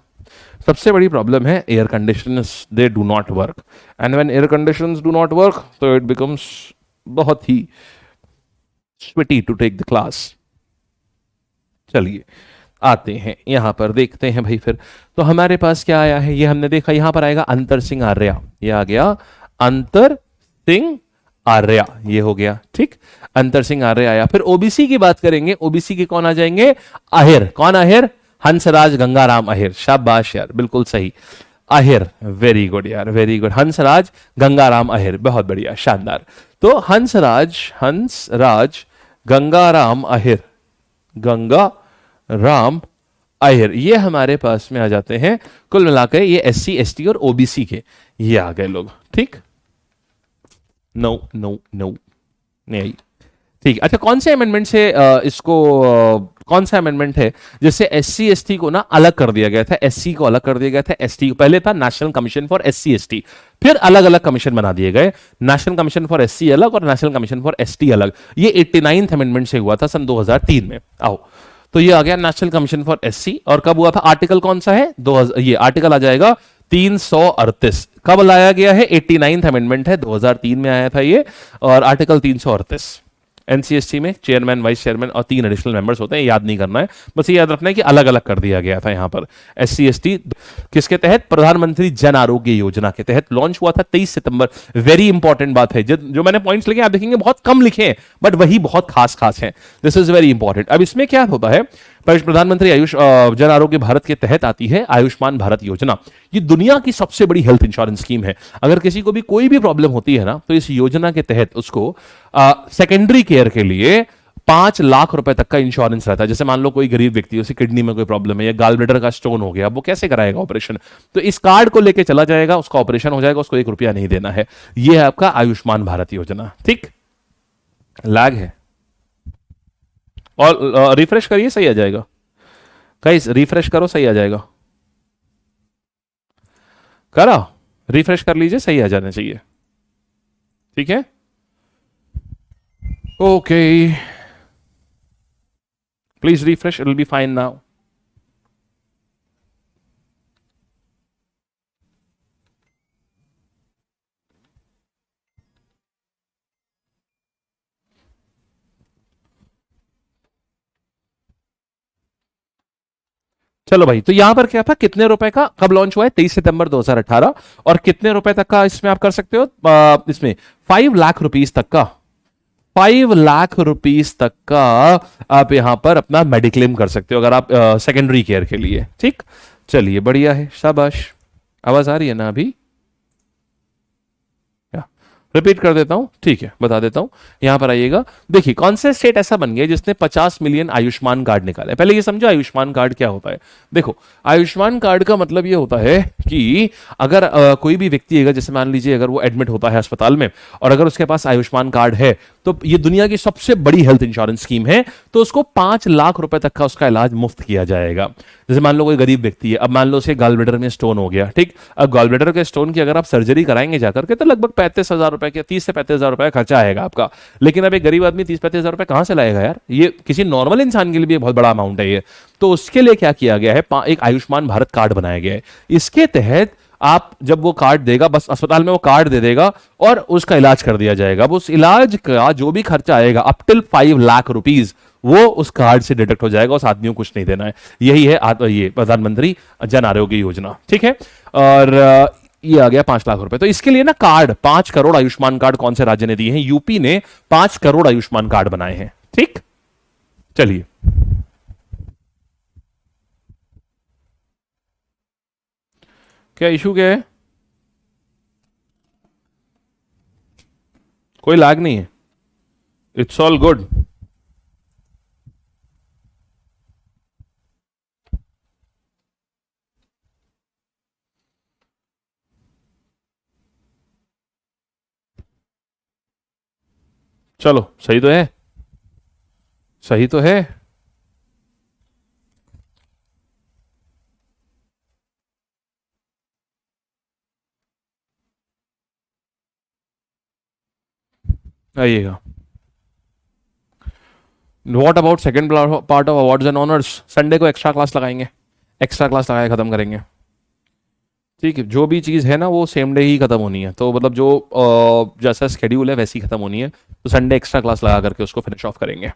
सबसे बड़ी प्रॉब्लम है air conditioners, they do not work, and when air conditioners do not work तो इट बिकम्स बहुत ही sweaty to take the class. चलिए आते हैं यहां पर, देखते हैं भाई फिर तो हमारे पास क्या आया है, ये हमने देखा, यहां पर आएगा अंतर सिंह आर्या, ये आ गया अंतर सिंह आर्या, ये हो गया ठीक, अंतर सिंह आर्या आया। फिर ओबीसी की बात करेंगे, ओबीसी के कौन आ जाएंगे, आहिर, कौन आहिर, हंसराज गंगाराम आहिर, शाबाश यार बिल्कुल सही, आहिर, वेरी गुड यार, वेरी गुड, हंसराज गंगाराम आहिर, बहुत बढ़िया, शानदार। तो हंसराज गंगाराम आहिर, गंगा राम आहिर, ये हमारे पास में आ जाते हैं। कुल मिलाकर ये एससी एसटी और ओबीसी के ये आ गए लोग, ठीक, नो नो नो नहीं, ठीक। अच्छा, कौन से अमेंडमेंट से इसको कौन सा अमेंडमेंट है जिससे एससी एसटी को ना अलग कर दिया गया था, एससी को अलग कर दिया गया था, एसटी को पहले था national commission for SC ST, फिर अलग अलग कमीशन बना दिए गए, नेशनल कमीशन फॉर एससी अलग और नेशनल कमीशन फॉर एसटी अलग। ये 89th अमेंडमेंट से हुआ था सन 2003 में। आओ, तो ये आ गया नेशनल कमीशन फॉर एससी, और कब हुआ था, आर्टिकल कौन सा है, ये आर्टिकल आ जाएगा 338, कब लाया गया है, 89th अमेंडमेंट है, 2003 में आया था ये, और आर्टिकल 338। एनसीएसटी में चेयरमैन, वाइस चेयरमैन और 3 एडिशनल मेंबर्स होते हैं, याद नहीं करना है, बस ये याद रखना है कि अलग अलग कर दिया गया था यहां पर। एससी एसटी किसके तहत, प्रधानमंत्री जन आरोग्य योजना के तहत लॉन्च हुआ था 23 सितंबर। वेरी इंपॉर्टेंट बात है, जो मैंने पॉइंट्स लिखे आप देखेंगे बहुत कम लिखे हैं, बट वही बहुत खास खास हैं, दिस इज वेरी इंपॉर्टेंट। अब इसमें क्या होता है, प्रधानमंत्री आयुष जन आरोग्य भारत के तहत आती है आयुष्मान भारत योजना। ये दुनिया की सबसे बड़ी हेल्थ इंश्योरेंस स्कीम है। अगर किसी को भी कोई भी प्रॉब्लम होती है ना, तो इस योजना के तहत उसको सेकेंडरी केयर के लिए 5 लाख रुपए तक का इंश्योरेंस रहता है। जैसे मान लो कोई गरीब व्यक्ति, उसे किडनी में कोई प्रॉब्लम है या गाल ब्लैडर का स्टोन हो गया, वो कैसे कराएगा ऑपरेशन, तो इस कार्ड को लेके चला जाएगा, उसका ऑपरेशन हो जाएगा, उसको 1 रुपया नहीं देना है। यह है आपका आयुष्मान भारत योजना, ठीक। लैग है और रिफ्रेश करिए, सही आ जाएगा, गाइस रिफ्रेश करो, सही आ जाएगा, करा, रिफ्रेश कर लीजिए, सही आ जाना चाहिए, ठीक है, okay, please refresh, it will be fine now. चलो भाई, तो यहां पर क्या था, कितने रुपए का कब लॉन्च हुआ है, 23 सितंबर 2018, और कितने रुपए तक का इसमें आप कर सकते हो, इसमें 5 लाख रुपीस तक का, 5 लाख रुपीस तक का आप यहां पर अपना मेडिक्लेम कर सकते हो अगर आप सेकेंडरी केयर के लिए, ठीक। चलिए बढ़िया है, शाबाश। आवाज आ रही है ना अभी, रिपीट कर देता हूं, ठीक है, बता देता हूं, यहां पर आइएगा। देखिए कौन से स्टेट ऐसा बन गया जिसने 50 मिलियन आयुष्मान कार्ड निकाले। पहले ये समझो आयुष्मान कार्ड क्या होता है। देखो, आयुष्मान कार्ड का मतलब ये होता है कि अगर कोई भी व्यक्ति है, जैसे मान लीजिए अगर वो एडमिट होता है अस्पताल में और अगर उसके पास आयुष्मान कार्ड है, तो ये दुनिया की सबसे बड़ी हेल्थ इंश्योरेंस स्कीम है, तो उसको 5 लाख रुपए तक का उसका इलाज मुफ्त किया जाएगा। जैसे मान लो कोई गरीब व्यक्ति है, अब मान लो उसे गॉल ब्लैडर में स्टोन हो गया, ठीक। अब गॉल ब्लैडर के स्टोन की अगर आप सर्जरी कराएंगे जाकर के, तो लगभग 35,000 रुपए के 30 से 35,000 रुपए का खर्चा आएगा आपका। लेकिन अब एक गरीब आदमी 30-35,000 रुपए कहां से लाएगा यार? ये किसी नॉर्मल इंसान के लिए भी एक बहुत बड़ा अमाउंट है ये। तो उसके लिए क्या किया गया है, एक आयुष्मान भारत कार्ड बनाया गया है। इसके तहत आप जब वो कार्ड देगा, बस अस्पताल में वो कार्ड दे देगा और उसका इलाज कर दिया जाएगा। अब उस इलाज का जो भी खर्चा आएगा अप टिल 5 लाख रुपीज वो उस कार्ड से डिडक्ट हो जाएगा। उस आदमी को कुछ नहीं देना है। यही है ये प्रधानमंत्री जन आरोग्य योजना, ठीक है। और ये आ गया 5 लाख रुपए। तो इसके लिए ना कार्ड 5 करोड़ आयुष्मान कार्ड कौन से राज्य ने दिए हैं? यूपी ने 5 करोड़ आयुष्मान कार्ड बनाए हैं, ठीक। चलिए, क्या इशू क्या है? कोई लाग नहीं है, इट्स ऑल गुड। चलो, सही तो है, सही तो है। आइएगा। What about second part of awards and honours? Sunday को एक्स्ट्रा क्लास लगाएंगे, एक्स्ट्रा क्लास लगाए खत्म करेंगे, ठीक है। जो भी चीज़ है ना वो सेम डे ही खत्म होनी है। तो मतलब जो जैसा शेड्यूल है वैसी खत्म होनी है। तो संडे एक्स्ट्रा क्लास लगा करके उसको फिनिश ऑफ करेंगे।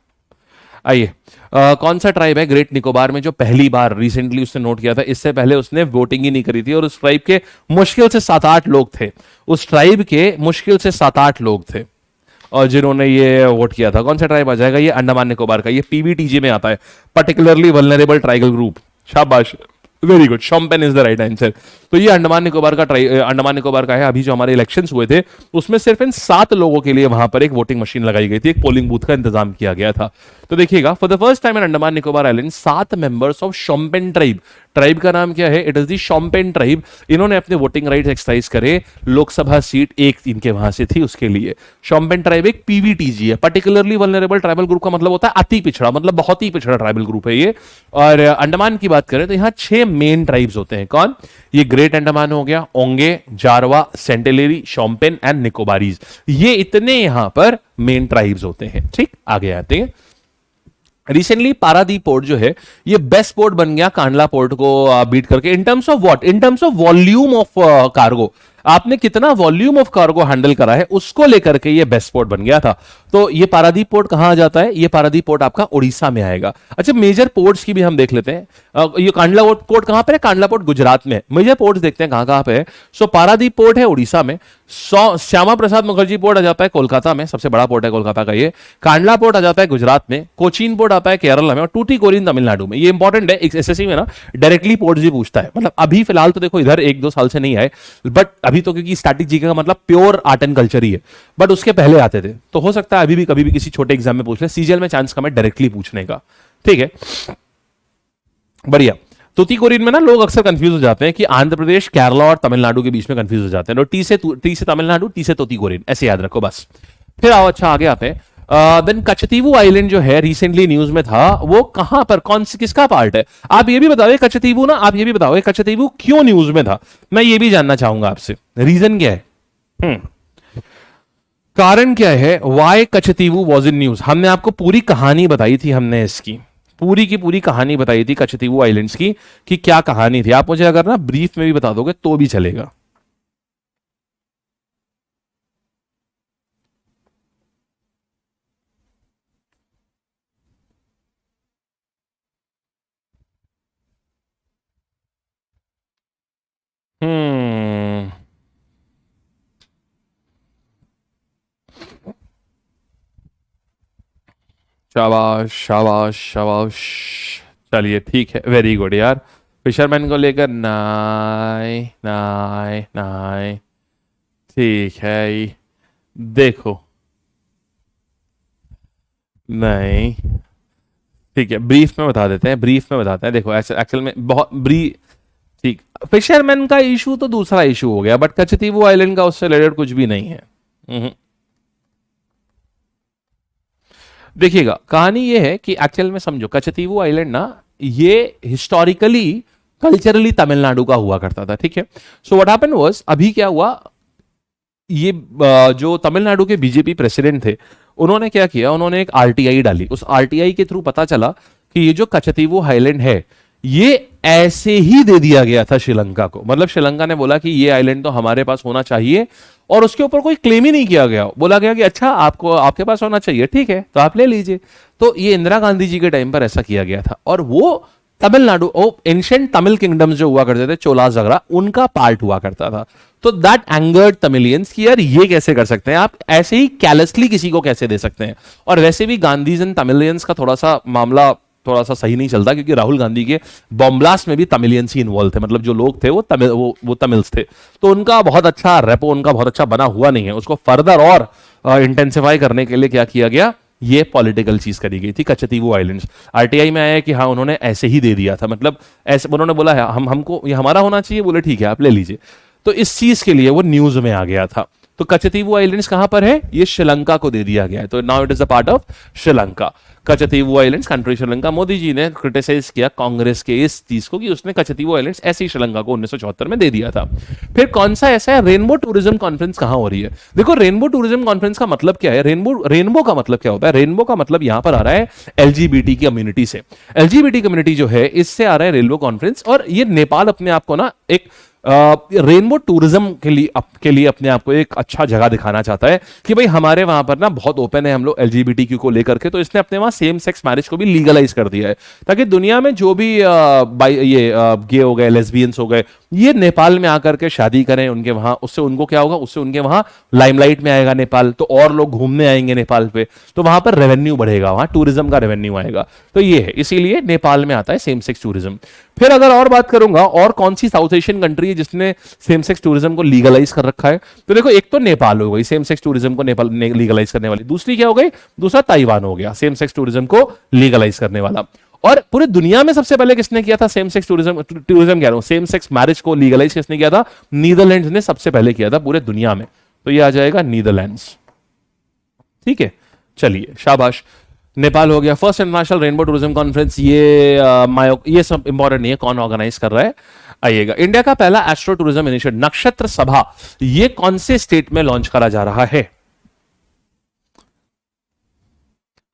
आइए, कौन सा ट्राइब है ग्रेट निकोबार में जो पहली बार रिसेंटली उसने नोट किया था? इससे पहले उसने वोटिंग ही नहीं करी थी और उस ट्राइब के मुश्किल से 7-8 लोग थे। उस ट्राइब के मुश्किल से 7-8 लोग थे और जिन्होंने ये वोट किया था। कौन सा ट्राइब आ जाएगा? ये अंडमान निकोबार का, ये पीवीटीजी में आता है, पर्टिकुलरली वल्नरेबल ट्राइबल ग्रुप। शाबाश, very good, Shompen is the right answer. तो ये अंडमान निकोबार का अंडमान निकोबार का है। अभी जो हमारे इलेक्शंस हुए थे उसमें सिर्फ इन 7 लोगों के लिए वहां पर एक वोटिंग मशीन लगाई गई थी, एक पोलिंग बूथ का इंतजाम किया गया था। तो देखिएगा, for the first time in Andaman Nicobar island 7 members of Shompen tribe, tribe का नाम क्या है? It is the Shompen tribe. इन्होंने अपने वोटिंग राइट्स एक्सरसाइज करे। लोकसभा सीट एक इनके वहां से थी उसके लिए। शोम्पेन ट्राइब एक पीवीटीजी है, पर्टिकुलरली वल्नरेबल ट्राइबल ग्रुप का मतलब होता है अति पिछड़ा, मतलब बहुत ही पिछड़ा ट्राइबल ग्रुप है ये। और अंडमान की बात करें तो यहाँ 6 मेन ट्राइब्स होते हैं। कौन? ये ग्रेट अंडमान हो गया, ओंगे, जारवा, सेंटिलेरी, शोम्पेन एंड निकोबारीज। ये इतने यहां पर मेन ट्राइब्स होते हैं, ठीक। आगे आते हैं। रिसेंटली पारादीप पोर्ट जो है ये बेस्ट पोर्ट बन गया कांडला पोर्ट को बीट करके। In terms of what? In terms of volume of cargo. आपने कितना वॉल्यूम ऑफ कार्गो हैंडल करा है उसको लेकर के ये बेस्ट पोर्ट बन गया था। तो ये पारादीप पोर्ट कहां आ जाता है? ये पारादीप पोर्ट आपका उड़ीसा में आएगा। अच्छा, मेजर पोर्ट्स की भी हम देख लेते हैं। ये कांडला पोर्ट कहां पर है? कांडला पोर्ट गुजरात में। मेजर पोर्ट्स देखते हैं कहां कहां पे है। सो पारादीप पोर्ट है उड़ीसा में। श्यामा प्रसाद मुखर्जी पोर्ट आ जाता है कोलकाता में, सबसे बड़ा पोर्ट है कोलकाता का ये। कांडला पोर्ट आ जाता है गुजरात में। कोचीन पोर्ट आता है केरला में और टूटीकोरिन तमिलनाडु में। ये इंपॉर्टेंट है, एसएससी में ना डायरेक्टली पोर्ट्स भी पूछता है। मतलब अभी फिलहाल तो देखो इधर 1-2 साल से नहीं आए, बट अभी तो क्योंकि स्टैटिक जीके का मतलब प्योर आर्ट एंड कल्चर ही है, बट उसके पहले आते थे। तो हो सकता है अभी भी कभी भी किसी छोटे एग्जाम में पूछ ले। सीजीएल में चांस कम है डायरेक्टली पूछने का, ठीक है। बढ़िया। तूतीकोरिन में ना लोग अक्सर कंफ्यूज हो जाते हैं कि आंध्र प्रदेश, केरला और तमिलनाडु के बीच में कंफ्यूज हो जाते हैं। टी से तमिलनाडु, टी से तूतीकोरिन, ऐसे याद रखो बस। फिर आओ, अच्छा आगे आते हैं। देन कचतीवू आइलैंड जो है रिसेंटली न्यूज में था, वो कहां पर, कौन सी, किसका पार्ट है? आप ये भी बताओ कचतीवू ना, आप ये भी बताओ कचतीवू क्यों न्यूज में था? मैं ये भी जानना चाहूंगा आपसे, रीजन क्या है? कारण क्या है? Why Katchatheevu was in news? हमने आपको पूरी कहानी बताई थी, हमने इसकी पूरी की पूरी कहानी बताई थी कचतीवू आइलैंड्स की, कि क्या कहानी थी। आप मुझे अगर ना ब्रीफ में भी बता दोगे तो भी चलेगा। हम्म शाबाश शाबाश शाबाश। चलिए ठीक है, वेरी गुड यार। फिशरमैन को लेकर नाई नाई नाई, ठीक है। देखो, नहीं, ठीक है, ब्रीफ में बता देते हैं, ब्रीफ में बताते हैं। देखो एक्चुअल में बहुत ब्रीफ, ठीक। फिशरमैन का इशू तो दूसरा इशू हो गया, बट कचतीवू आइलैंड का उससे रिलेटेड कुछ भी नहीं है। देखिएगा, कहानी ये है कि एक्चुअल में समझो कचतीवू आइलैंड ना ये हिस्टोरिकली कल्चरली तमिलनाडु का हुआ करता था, ठीक है। सो व्हाट हैपेंड वाज, अभी क्या हुआ, ये जो तमिलनाडु के बीजेपी प्रेसिडेंट थे, उन्होंने क्या किया, उन्होंने एक आरटीआई डाली। उस आरटीआई के थ्रू पता चला कि ये जो कचतीवो आइलैंड है, ये ऐसे ही दे दिया गया था श्रीलंका को। मतलब श्रीलंका ने बोला कि ये आइलैंड तो हमारे पास होना चाहिए, और उसके ऊपर कोई क्लेम ही नहीं किया गया। बोला गया कि अच्छा आपको, आपके पास होना चाहिए, ठीक है तो आप ले लीजिए। तो ये इंदिरा गांधी जी के टाइम पर ऐसा किया गया था, और वो तमिलनाडु, एंशिएंट तमिल किंगडम्स जो हुआ करते थे, चोला जगरा, उनका पार्ट हुआ करता था। तो दैट एंगर्ड तमिलियंस कि यार ये कैसे कर सकते हैं आप, ऐसे ही कैलेसली किसी को कैसे दे सकते हैं। और वैसे भी गांधीज एंड तमिलियंस का थोड़ा सा मामला थोड़ा सा सही नहीं चलता, क्योंकि राहुल गांधी के बॉम्ब ब्लास्ट में भी तमिलियंस ही इन्वॉल्व थे। मतलब जो लोग थे वो तमिल्स थे। तो उनका बहुत अच्छा रेपो, उनका बहुत अच्छा बना हुआ नहीं है। उसको फर्दर और इंटेंसिफाई करने के लिए क्या किया गया, ये पॉलिटिकल चीज करी गई थी। कचतीवो आइलैंड्स आरटीआई में आया कि हाँ उन्होंने ऐसे ही दे दिया था। मतलब ऐसे उन्होंने बोला है हमको ये हमारा होना चाहिए, बोले ठीक है आप ले लीजिए। तो इस चीज के लिए वो न्यूज में आ गया था। तो कचतीवो आइलैंड्स कहां पर है, ये श्रीलंका को दे दिया गया है। तो now it is a part of Sri Lanka. Katchatheevu islands country Sri Lanka. Modi ji ने क्रिटिसाइज किया कांग्रेस के इस चीज को कि उसने कचतीवो आइलैंड्स ऐसे ही श्रीलंका को 1974 में दे दिया था। फिर कौन सा ऐसा है, रेनबो टूरिज्म कॉन्फ्रेंस कहां हो रही है। देखो रेनबो टूरिज्म कॉन्फ्रेंस का मतलब क्या है, रेनबो का मतलब क्या होता है। रेनबो का मतलब यहां पर आ रहा है एलजीबीटी कम्युनिटी से। एलजीबीटी कम्युनिटी जो है, इससे आ रहा है रेनबो कॉन्फ्रेंस। और ये नेपाल अपने आप को ना एक रेनबो टूरिज्म के लिए अपने आप को एक अच्छा जगह दिखाना चाहता है कि भाई हमारे वहां पर ना बहुत ओपन है हम लोग एलजीबीटीक्यू को लेकर के। तो इसने अपने वहां सेम सेक्स मैरिज को भी लीगलाइज कर दिया है, ताकि दुनिया में जो भी ये गे हो गए, लेस्बियंस हो गए, ये नेपाल में आकर के शादी करें उनके वहां। उससे उनको क्या होगा, उससे उनके वहां लाइमलाइट में आएगा नेपाल, तो और लोग घूमने आएंगे नेपाल पे, तो वहां पर रेवेन्यू बढ़ेगा, वहां टूरिज्म का रेवेन्यू आएगा। तो ये है, इसीलिए नेपाल में आता है सेम सेक्स टूरिज्म। फिर अगर और बात करूंगा, और कौन सी साउथ एशियन कंट्री है जिसने सेम सेक्स टूरिज्म को लीगलाइज कर रखा है, तो देखो एक तो नेपाल हो गई सेम सेक्स टूरिज्म को नेपाल लीगलाइज करने वाली। दूसरी क्या हो गई, दूसरा ताइवान हो गया सेम सेक्स टूरिज्म को लीगलाइज करने वाला। और पूरे दुनिया में सबसे पहले किसने किया था सेम सेक्स टूरिज्म कह रहा हूं, सेम सेक्स मैरिज को लीगलाइज किसने किया था, नीदरलैंड्स ने सबसे पहले किया था पूरे दुनिया में। तो ये आ जाएगा नीदरलैंड्स। ठीक है, चलिए शाबाश। नेपाल हो गया। First international rainbow tourism conference, ये सब इंपॉर्टेंट नहीं है कौन ऑर्गेनाइज कर रहा है। आइएगा, इंडिया का पहला एस्ट्रो टूरिज्म इनिशिएटिव नक्षत्र सभा, ये कौन से स्टेट में लॉन्च करा जा रहा है।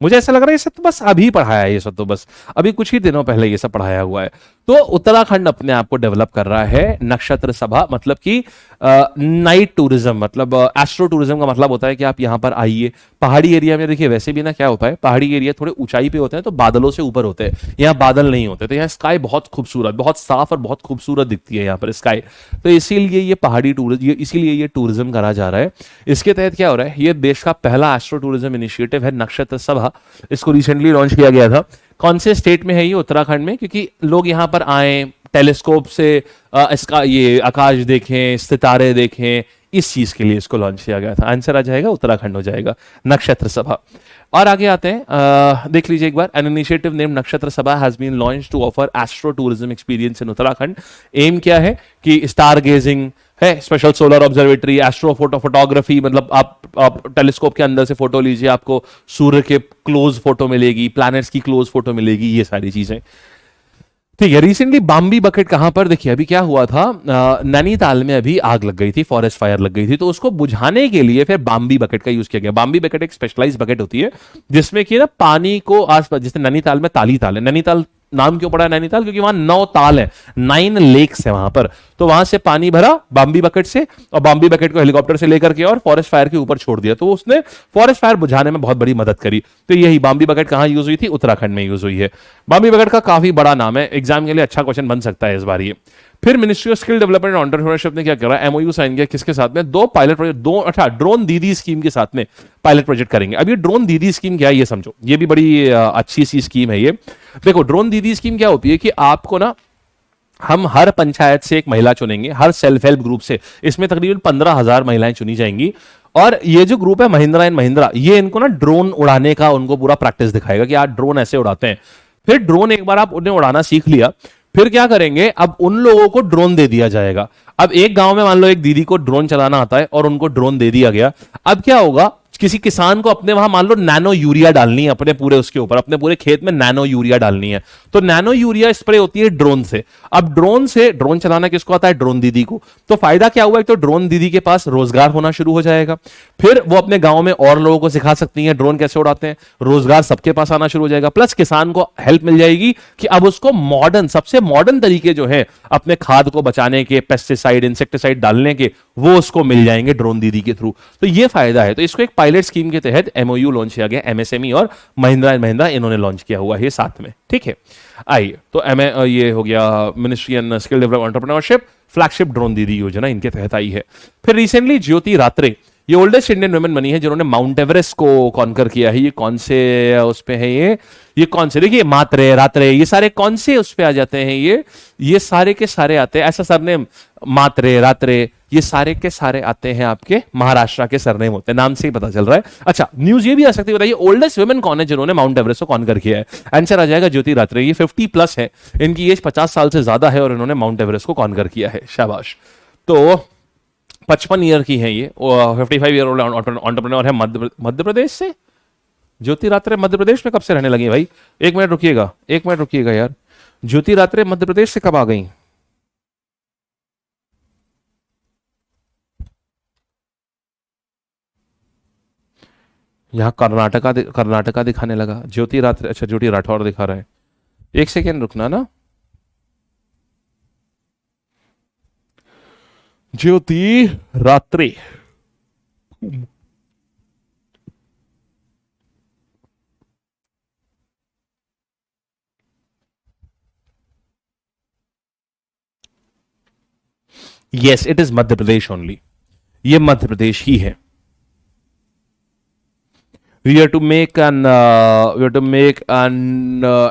मुझे ऐसा लग रहा है ये सब तो बस अभी पढ़ाया है, ये सब तो बस अभी कुछ ही दिनों पहले ये सब पढ़ाया हुआ है। तो उत्तराखंड अपने आप को डेवलप कर रहा है। नक्षत्र सभा मतलब कि नाइट टूरिज्म, मतलब एस्ट्रो टूरिज्म का मतलब होता है कि आप यहां पर आइए। पहाड़ी एरिया में देखिए वैसे भी ना क्या होता है, पहाड़ी एरिया थोड़े ऊंचाई पे होते हैं तो बादलों से ऊपर होते हैं, यहाँ बादल नहीं होते, तो यहाँ स्काई बहुत खूबसूरत, बहुत साफ और बहुत खूबसूरत दिखती है यहाँ पर स्काई। तो इसीलिए ये पहाड़ी टूरिज्म, इसीलिए ये टूरिज्म करा जा रहा है। इसके तहत क्या हो रहा है, ये देश का पहला एस्ट्रो टूरिज्म इनिशिएटिव है नक्षत्र सभा। इसको रिसेंटली लॉन्च किया गया था। कौन से स्टेट में है ये, उत्तराखंड में, क्योंकि लोग यहाँ पर आए टेलीस्कोप से इसका ये आकाश देखें, सितारे देखें, इस चीज के लिए इसको लॉन्च किया गया था। आंसर आ जाएगा उत्तराखंड हो जाएगा, नक्षत्र सभा। और आगे आते हैं, देख लीजिए एक बार। An initiative name Nakshatra Sabha has been launched to offer astro tourism experience in Uttarakhand. एम क्या है कि स्टार गेजिंग है, special solar observatory, astro photography, मतलब आप टेलीस्कोप के अंदर से फोटो लीजिए, आपको सूर्य के क्लोज फोटो मिलेगी, प्लैनेट्स की क्लोज फोटो मिलेगी, ये सारी चीजें। ठीक है, रिसेंटली बाम्बी बकेट कहां पर, देखिए अभी क्या हुआ था, नैनीताल में अभी आग लग गई थी, फॉरेस्ट फायर लग गई थी, तो उसको बुझाने के लिए फिर बाम्बी बकेट का यूज किया गया। बाम्बी बकेट एक स्पेशलाइज बकेट होती है जिसमें कि ना पानी को आसपास, जैसे नैनीताल में ताली ताल है, नैनीताल नाम क्यों पड़ा है नैनीताल, क्योंकि वहां 9 ताल है, 9 लेक्स है वहां पर। तो वहां से पानी भरा बाम्बी बकेट से, और बाम्बी बकेट को हेलीकॉप्टर से लेकर के और फॉरेस्ट फायर के ऊपर छोड़ दिया, तो उसने फॉरेस्ट फायर बुझाने में बहुत बड़ी मदद करी। तो यही बाम्बी बकेट कहां यूज हुई थी, उत्तराखंड में यूज हुई है। बाम्बी बकेट का काफी बड़ा नाम है, एग्जाम के लिए अच्छा क्वेश्चन बन सकता है इस बार ये। फिर ministry of skill development and entrepreneurship ने क्या करा, एमओयू साइन किया, किसके साथ में, 2 पायलट प्रोजेक्ट, ड्रोन दीदी स्कीम के साथ में पायलट प्रोजेक्ट करेंगे। अब ये ड्रोन दीदी स्कीम क्या है ये समझो, ये भी बड़ी अच्छी सी स्कीम है ये। देखो ड्रोन दीदी स्कीम क्या होती है कि आपको ना, हम हर पंचायत से एक महिला चुनेंगे, हर सेल्फ हेल्प ग्रुप से, इसमें तकरीबन 15,000 महिलाएं चुनी जाएंगी। और ये जो ग्रुप है महिंद्रा एंड महिंद्रा, ये इनको ना ड्रोन उड़ाने का उनको पूरा प्रैक्टिस दिखाएगा कि आप ड्रोन ऐसे उड़ाते हैं। फिर ड्रोन एक बार आप उन्हें उड़ाना सीख लिया, फिर क्या करेंगे, अब उन लोगों को ड्रोन दे दिया जाएगा। अब एक गांव में मान लो एक दीदी को ड्रोन चलाना आता है और उनको ड्रोन दे दिया गया। अब क्या होगा, किसी किसान को अपने वहां मान लो नैनो यूरिया डालनी है अपने पूरे उसके ऊपर, अपने पूरे खेत में नैनो यूरिया डालनी है, तो नैनो यूरिया स्प्रे होती है ड्रोन से। अब ड्रोन चलाना किसको आता है? ड्रोन दीदी को। तो फायदा क्या हुआ? तो ड्रोन दीदी के पास रोजगार होना शुरू हो जाएगा, फिर वो अपने गांव में और लोगों को सिखा सकती हैं ड्रोन कैसे उड़ाते हैं, रोजगार सबके पास आना शुरू हो जाएगा, प्लस किसान को हेल्प मिल जाएगी कि अब उसको मॉडर्न, सबसे मॉडर्न तरीके जो है अपने खाद को बचाने के, पेस्टिसाइड इंसेक्टिसाइड डालने के, वो उसको मिल जाएंगे ड्रोन दीदी के थ्रू। तो ये फायदा है। तो इसको एक पायलट स्कीम के तहत एमओयू लॉन्च किया गया, एमएसएमई और महिंद्रा एंड महिंद्रा इन्होंने लॉन्च किया हुआ है साथ में। ठीक है, आइए तो ये हो गया ministry and skill development entrepreneurship, flagship drone दीदी योजना इनके तहत आई है। फिर रिसेंटली ज्योति रात्रे, ये ओल्डेस्ट इंडियन वुमेन बनी है जिन्होंने माउंट एवरेस्ट को कॉन्कर किया है। ये कौन से उस पे है? ये कौन से, देखिए मात्रे रात्रे, ये सारे कौन से उस पे आ जाते हैं? ये सारे के सारे आते हैं, ऐसा सरनेम मात्रे रात्रे, ये सारे के सारे आते हैं आपके महाराष्ट्र के सरनेम होते हैं, नाम से ही पता चल रहा है। अच्छा, न्यूज ये भी आ सकती है, बताइए ओल्डेस्ट वुमेन कौन है जिन्होंने माउंट एवरेस्ट को कॉन्कर किया है? आंसर आ जाएगा ज्योति रात्रे। ये 50+ है, इनकी एज 50 साल से ज्यादा है और इन्होंने माउंट एवरेस्ट को कॉन्कर किया है। शाबाश। तो 55 ईयर की है ये, 55 ईयर ओल्ड एंटरप्रेन्योर है मध्य प्रदेश से। ज्योति रात्रे मध्य प्रदेश में कब से रहने लगी भाई? एक मिनट रुकिएगा यार, ज्योति रात्रे मध्य प्रदेश से कब आ गई? यहां कर्नाटका दिखाने लगा, ज्योति रात्रे, अच्छा ज्योति राठौर दिखा रहा है। एक सेकेंड रुकना ना, Jyoti Ratre, yes it is Madhya Pradesh only, ये मध्य प्रदेश ही है। We have to make an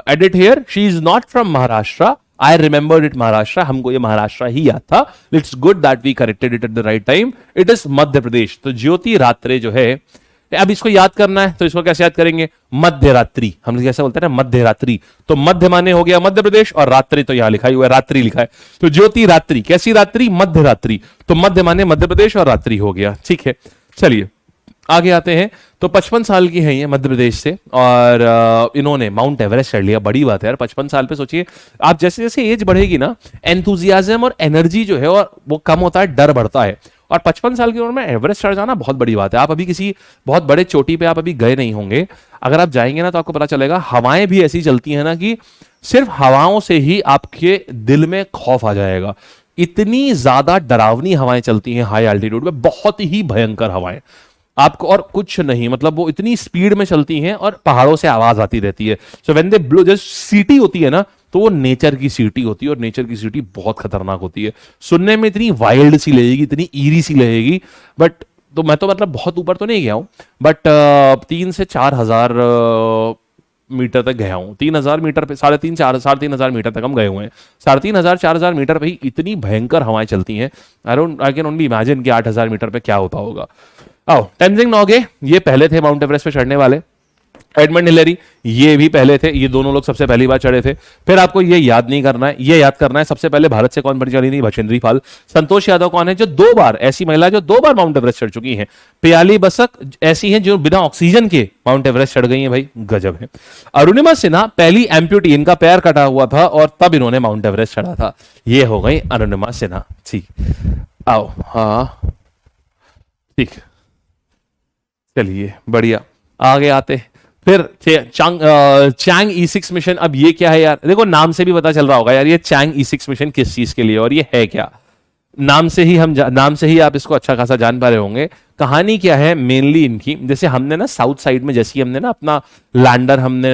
edit here. She is not from Maharashtra. I remembered it Maharashtra. हमको ये महाराष्ट्र ही याद था. It's good that we corrected it at the right time. It is Madhya Pradesh. तो ज्योति रात्रे जो है, अब इसको याद करना है तो इसको कैसे याद करेंगे? मध्य रात्रि, हम कैसे बोलते हैं ना, मध्य रात्रि। तो मध्य माने हो गया मध्य प्रदेश और रात्रि तो यहां लिखा ही हुआ है, रात्रि लिखा है। तो ज्योति रात्रि, कैसी रात्रि? मध्य रात्रि। तो मध्य माने मध्य प्रदेश और रात्रि हो गया। ठीक है, चलिए आगे आते हैं। तो 55 साल की है ये, मध्य प्रदेश से, और इन्होंने माउंट एवरेस्ट चढ़ लिया। बड़ी बात है यार, 55 साल पे सोचिए आप, जैसे जैसे एज बढ़ेगी ना, एंथुजियाज्म और एनर्जी जो है और वो कम होता है, डर बढ़ता है। और 55 साल की उम्र में एवरेस्ट चढ़ जाना बहुत बड़ी बात है। आप अभी किसी बहुत बड़े चोटी पे आप अभी गए नहीं होंगे, अगर आप जाएंगे ना तो आपको पता चलेगा हवाएं भी ऐसी चलती है ना कि सिर्फ हवाओं से ही आपके दिल में खौफ आ जाएगा। इतनी ज्यादा डरावनी हवाएं चलती हैं हाई एल्टीट्यूड में, बहुत ही भयंकर हवाएं आपको, और कुछ नहीं, मतलब वो इतनी स्पीड में चलती हैं और पहाड़ों से आवाज आती रहती है। So when they blow, just सीटी होती है ना, तो वो नेचर की सीटी होती है, और नेचर की सीटी बहुत खतरनाक होती है। सुनने में इतनी वाइल्ड सी लगेगी, इतनी ईरी सी लगेगी, बट तो मैं तो मतलब बहुत ऊपर तो नहीं गया हूं, बट 3 से 4 हजार मीटर तक गया हूं। 3,000 मीटर पे, 3,500 मीटर तक हम गए हुए हैं। 3,500 4,000 मीटर पे ही इतनी भयंकर हवाएं चलती हैं। आई कैन ओनली इमेजिन कि 8,000 मीटर पे क्या होता होगा। आओ, तेनजिंग नोगे ये पहले थे माउंट एवरेस्ट पे चढ़ने वाले। एडमंड हिलेरी ये भी पहले थे, ये दोनों लोग सबसे पहली बार चढ़े थे। फिर आपको ये याद नहीं करना है, ये याद करना है सबसे पहले भारत से कौन बड़ी चढ़ी थी? बछेंद्री पाल। संतोष यादव कौन है? जो 2 बार, ऐसी महिला जो 2 बार माउंट एवरेस्ट चढ़ चुकी हैं। पियाली बसक ऐसी हैं जो बिना ऑक्सीजन के माउंट एवरेस्ट चढ़ गई हैं। भाई गजब है। अरुणिमा सिन्हा पहली एम्प्यूटी, इनका पैर कटा हुआ था और तब इन्होंने माउंट एवरेस्ट चढ़ा था। ये हो गई अरुणिमा सिन्हा। ठीक, आओ, हाँ ठीक, चलिए बढ़िया, आगे आते। फिर चैंग E6 मिशन। अब ये क्या है यार? देखो नाम से भी पता चल रहा होगा यार, ये चैंग E6 मिशन किस चीज के लिए और ये है क्या? नाम से ही आप इसको अच्छा खासा जान पा रहे होंगे। कहानी क्या है मेनली इनकी, जैसे हमने ना साउथ साइड में, जैसे हमने ना अपना लैंडर हमने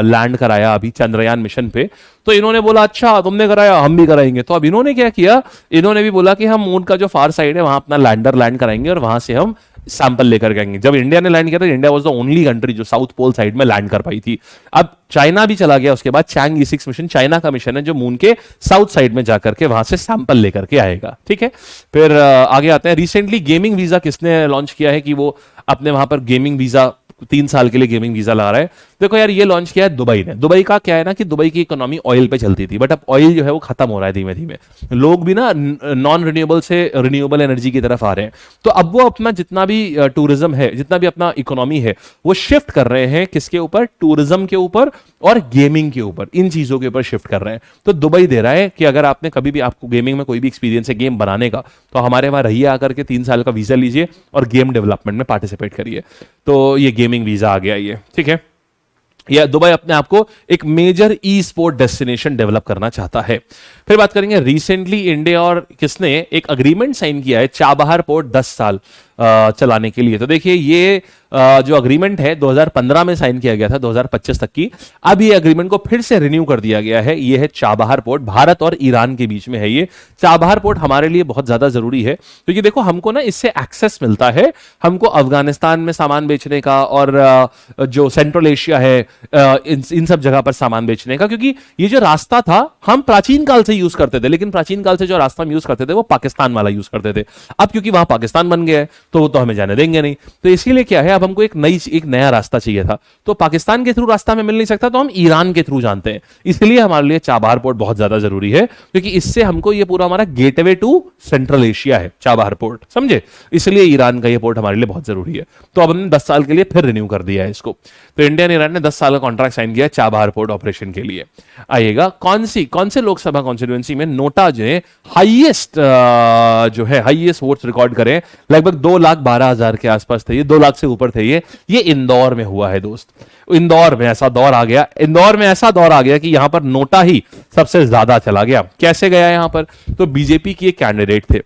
लैंड कराया अभी चंद्रयान मिशन पे, तो इन्होंने बोला अच्छा तुमने कराया हम भी कराएंगे। तो अब इन्होंने क्या किया, इन्होंने भी बोला कि हम मून का जो फार साइड है वहां अपना लैंडर लैंड कराएंगे और वहां से हम सैंपल लेकर के आएंगे। जब इंडिया ने लैंड किया था, India was the only country जो साउथ पोल साइड में लैंड कर पाई थी। अब चाइना भी चला गया उसके बाद। चैंग E6 मिशन चाइना का मिशन है जो मून के साउथ साइड में जाकर के वहां से सैंपल लेकर के आएगा। ठीक है, फिर आगे आते हैं। रिसेंटली गेमिंग वीजा किसने लॉन्च किया है कि वो अपने वहां पर गेमिंग वीजा 3 साल के लिए गेमिंग वीजा लगा रहा है? देखो यार, ये लॉन्च किया है दुबई ने। दुबई का क्या है ना कि दुबई की इकोनॉमी ऑयल पे चलती थी, बट अब ऑयल जो है वो खत्म हो रहा है धीमे धीमे। लोग भी ना नॉन रिन्यूएबल से रिन्यूएबल एनर्जी की तरफ आ रहे हैं, तो अब वो अपना जितना भी टूरिज्म है, जितना भी अपना इकोनॉमी है, वो शिफ्ट कर रहे हैं किसके ऊपर? टूरिज्म के ऊपर और गेमिंग के ऊपर, इन चीजों के ऊपर शिफ्ट कर रहे हैं। तो दुबई दे रहा है कि अगर आपने कभी भी, आपको गेमिंग में कोई भी एक्सपीरियंस है गेम बनाने का, तो हमारे वहां रहिए आकर के 3 साल का वीजा लीजिए और गेम डेवलपमेंट में पार्टिसिपेट करिए। तो ये गेमिंग वीजा आ गया ये, ठीक है। या दुबई अपने आप को एक major e sport destination develop करना चाहता है। फिर बात करेंगे, रिसेंटली इंडिया और किसने एक अग्रीमेंट साइन किया है चाबहार पोर्ट 10 साल चलाने के लिए। तो देखिए ये जो अग्रीमेंट है 2015 में साइन किया गया था 2025 तक की। अब ये अग्रीमेंट को फिर से रिन्यू कर दिया गया है। ये है चाबहार पोर्ट, भारत और ईरान के बीच में है ये। चाबहार पोर्ट हमारे लिए बहुत ज्यादा जरूरी है, क्योंकि देखो हमको ना इससे एक्सेस मिलता है, हमको अफगानिस्तान में सामान बेचने का और जो सेंट्रल एशिया है इन सब जगह पर सामान बेचने का। क्योंकि ये जो रास्ता था हम प्राचीन काल से यूज करते थे, लेकिन प्राचीन काल से जो रास्ता हम यूज करते थे वो पाकिस्तान वाला यूज करते थे। अब क्योंकि वहां पाकिस्तान बन गया है तो वो तो हमें जाने देंगे नहीं, तो इसीलिए क्या है, अब हमको एक नया रास्ता चाहिए था। तो पाकिस्तान के थ्रू रास्ता हमें मिल नहीं सकता, तो हम ईरान के थ्रू जानते हैं। इसलिए हमारे लिए चाबहार पोर्ट बहुत ज्यादा जरूरी है, क्योंकि इससे हमको ये पूरा हमारा गेटवे टू सेंट्रल एशिया है चाबहार पोर्ट, समझे। इसलिए ईरान का ये पोर्ट हमारे लिए बहुत जरूरी है। तो अब हमने 10 साल के लिए फिर रिन्यू कर दिया है इसको। तो इंडिया और ईरान ने 10 साल का कॉन्ट्रैक्ट साइन किया है चाबहार पोर्ट ऑपरेशन के लिए। आइएगा, कौन से लोकसभा कॉन्स्टिट्यूएंसी में नोटा जो है हाईएस्ट वोट्स रिकॉर्ड करें, लगभग 2,12,000 के आसपास थे ये, 2 लाख से ऊपर थे ये इंदौर में हुआ है दोस्त। इंदौर में ऐसा दौर आ गया कि यहां पर नोटा ही सबसे ज्यादा चला गया। कैसे गया यहां पर? तो बीजेपी के एक कैंडिडेट थे,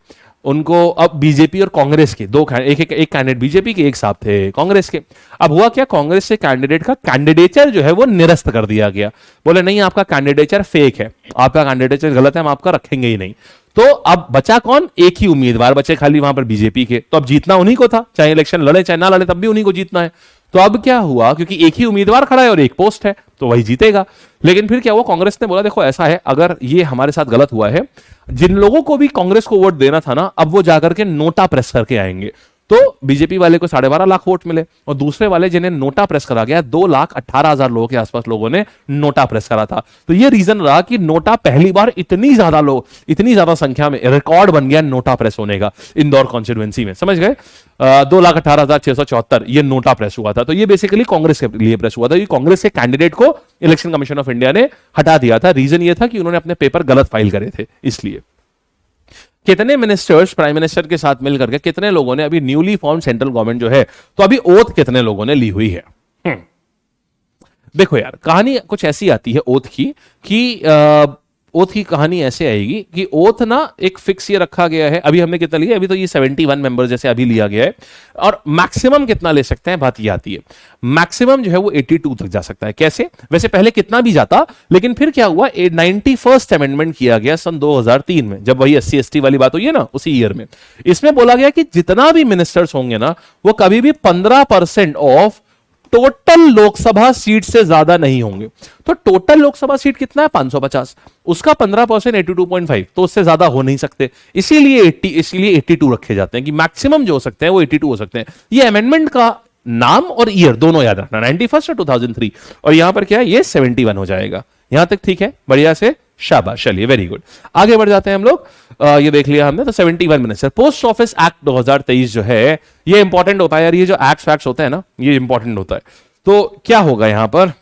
उनको अब बीजेपी और कांग्रेस के एक कैंडिडेट बीजेपी के, एक साहब थे कांग्रेस के। अब हुआ क्या, कांग्रेस से कैंडिडेट का कैंडिडेचर जो है वो निरस्त कर दिया गया। बोले नहीं, आपका कैंडिडेचर फेक है, आपका कैंडिडेचर गलत है, हम आपका रखेंगे ही नहीं। तो अब बचा कौन? एक ही उम्मीदवार बचे खाली वहां पर बीजेपी के। तो अब जीतना उन्हीं को था, चाहे इलेक्शन लड़े चाहे ना लड़े, तब भी उन्हीं को जीतना है। तो अब क्या हुआ, क्योंकि एक ही उम्मीदवार खड़ा है और एक पोस्ट है, तो वही जीतेगा। लेकिन फिर क्या हुआ, कांग्रेस ने बोला देखो ऐसा है, अगर ये हमारे साथ गलत हुआ है, जिन लोगों को भी कांग्रेस को वोट देना था ना, अब वो जाकर के नोटा प्रेस करके आएंगे। तो बीजेपी वाले को 12.5 लाख वोट मिले, और दूसरे वाले जिन्हें नोटा प्रेस करा गया 2,18,000 लोगों के आसपास लोगों ने नोटा प्रेस करा था। तो ये रीजन रहा कि नोटा पहली बार इतनी ज्यादा संख्या में रिकॉर्ड बन गया नोटा प्रेस होने का इंदौर कॉन्स्टिट्यूएंसी में, समझ गए। 2,18,674 ये नोटा प्रेस हुआ था। तो ये बेसिकली कांग्रेस के लिए प्रेस हुआ था, कि कांग्रेस के कैंडिडेट को इलेक्शन कमीशन ऑफ इंडिया ने हटा दिया था। रीजन ये था कि उन्होंने अपने पेपर गलत फाइल करे थे, इसलिए। कितने मिनिस्टर्स प्राइम मिनिस्टर के साथ मिलकर के, कितने लोगों ने अभी न्यूली फॉर्म सेंट्रल गवर्नमेंट जो है, तो अभी ओथ कितने लोगों ने ली हुई है? देखो यार, कहानी कुछ ऐसी आती है ओथ की कि ओथ की कहानी ऐसे आएगी कि ओथ ना एक फिक्स ये रखा गया है। अभी हमने कितना लिया? अभी तो ये 71 मेंबर जैसे अभी लिया गया है, और मैक्सिमम कितना ले सकते हैं, बात ये आती है। मैक्सिमम जो है वो 82 तक जा सकता है। कैसे? वैसे पहले कितना भी जाता, लेकिन फिर क्या हुआ, 91st अमेंडमेंट किया गया सन 2003 में, जब वही SC ST वाली बात हुई है ना, उसी ईयर में। इसमें बोला गया कि जितना भी मिनिस्टर्स होंगे ना, वो कभी भी 15% ऑफ टोटल लोकसभा सीट से ज्यादा नहीं होंगे। तो टोटल लोकसभा सीट कितना है? 550, उसका 15% 82.5, तो उससे ज्यादा हो नहीं सकते। इसीलिए 82 रखे जाते हैं कि मैक्सिमम जो हो सकते हैं वो 82 हो सकते हैं। ये अमेंडमेंट का नाम और ईयर दोनों याद रखना, 91st और 2003। और यहां पर क्या है, ये 71 हो जाएगा। यहां तक ठीक है, बढ़िया से, शाबाश, चलिए, वेरी गुड। आगे बढ़ जाते हैं हम लोग। ये देख लिया हमने, तो 71 मिनिस्टर। पोस्ट ऑफिस एक्ट 2023 जो है, ये इंपॉर्टेंट होता है यार। ये जो एक्ट्स फैक्ट्स होते हैं ना, ये इंपॉर्टेंट होता है। तो क्या होगा यहां पर?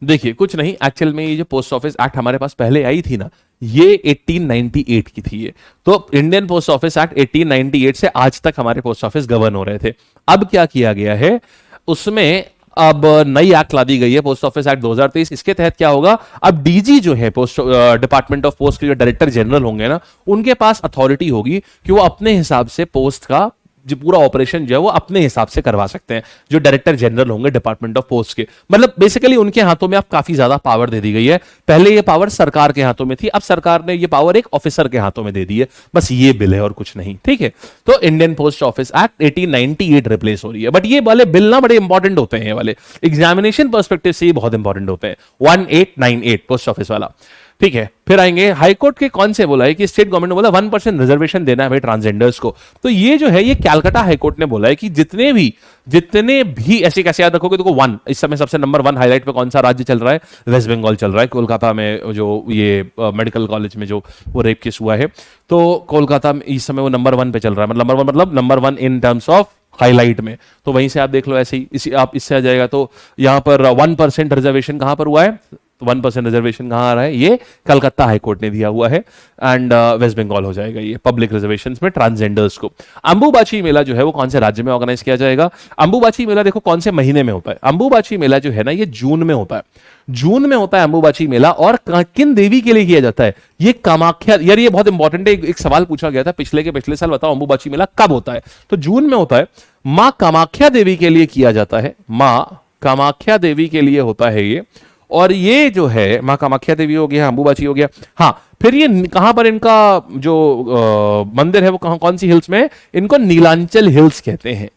देखिए, कुछ नहीं, एक्चुअल में ये जो पोस्ट ऑफिस एक्ट हमारे पास पहले आई थी ना, ये 1898 की थी ये। तो इंडियन पोस्ट ऑफिस एक्ट 1898 से आज तक हमारे पोस्ट ऑफिस गवर्न हो रहे थे। अब क्या किया गया है, उसमें अब नई एक्ट ला दी गई है, पोस्ट ऑफिस एक्ट 2023। इसके तहत क्या होगा, अब डीजी जो है, पोस्ट डिपार्टमेंट ऑफ पोस्ट के जो डायरेक्टर जनरल होंगे ना, उनके पास अथॉरिटी होगी कि वो अपने हिसाब से पोस्ट का जो पूरा ऑपरेशन जो है वो अपने हिसाब से करवा सकते हैं। जो डायरेक्टर जनरल होंगे डिपार्टमेंट ऑफ पोस्ट के, मतलब बेसिकली उनके हाथों में अब काफी ज्यादा पावर दे दी गई है। पहले ये पावर सरकार के हाथों में थी, अब सरकार ने ये पावर एक ऑफिसर के हाथों में दे दी है। बस ये बिल है और कुछ नहीं, ठीक है। तो Indian post office act 1898 replace हो रही है। बट ये वाले बिल ना बड़े इंपॉर्टेंट होते हैं, ये वाले एग्जामिनेशन पर्सपेक्टिव से ये बहुत इंपॉर्टेंट होते हैं। 1898 पोस्ट ऑफिस वाला। ठीक है। फिर आएंगे हाईकोर्ट के कौन से बोला है कि स्टेट गवर्नमेंट ने बोला 1% रिजर्वेशन देना है भाई ट्रांसजेंडर्स को। तो ये जो है ये कलकत्ता हाईकोर्ट ने बोला है कि जितने भी ऐसे कैसे याद रखोगे, देखो वन इस समय सबसे नंबर 1 हाईलाइट पे कौन सा राज्य चल रहा है, वेस्ट बंगाल चल रहा है। कोलकाता में जो ये मेडिकल कॉलेज में जो वो रेप केस हुआ है, तो कोलकाता में इस समय वो नंबर 1 पे चल रहा है, मतलब number 1 in terms of highlight में। तो वहीं से आप देख लो, ऐसे ही आप इससे आ जाएगा। तो यहां पर 1% रिजर्वेशन कहां पर हुआ है, 1% रिजर्वेशन कहां आ रहा है, ये कलकत्ता हाईकोर्ट ने दिया हुआ है। एंड वेस्ट बंगाल हो जाएगा ये पब्लिक रिजर्वेशंस में ट्रांसजेंडर्स को। अंबुबाची मेला जो है वो कौन से राज्य में ऑर्गेनाइज किया जाएगा। अंबुबाची मेला देखो कौन से महीने में होता है। अंबुबाची मेला जो है ना ये जून में होता है, जून में होता है अंबुबाची मेला। और किन देवी के लिए किया जाता है, ये कामाख्या। यार ये बहुत इंपॉर्टेंट है, एक सवाल पूछा गया था पिछले साल, बताओ अंबुबाची मेला कब होता है, तो जून में होता है। मां कामाख्या देवी के लिए किया जाता है, मां कामाख्या देवी के लिए होता है ये। और ये जो है मां कामाख्या देवी हो गया, अंबुबाची हो गया। हाँ, फिर ये कहां पर इनका जो मंदिर है वो कौन सी हिल्स में है, इनको नीलांचल हिल्स कहते हैं।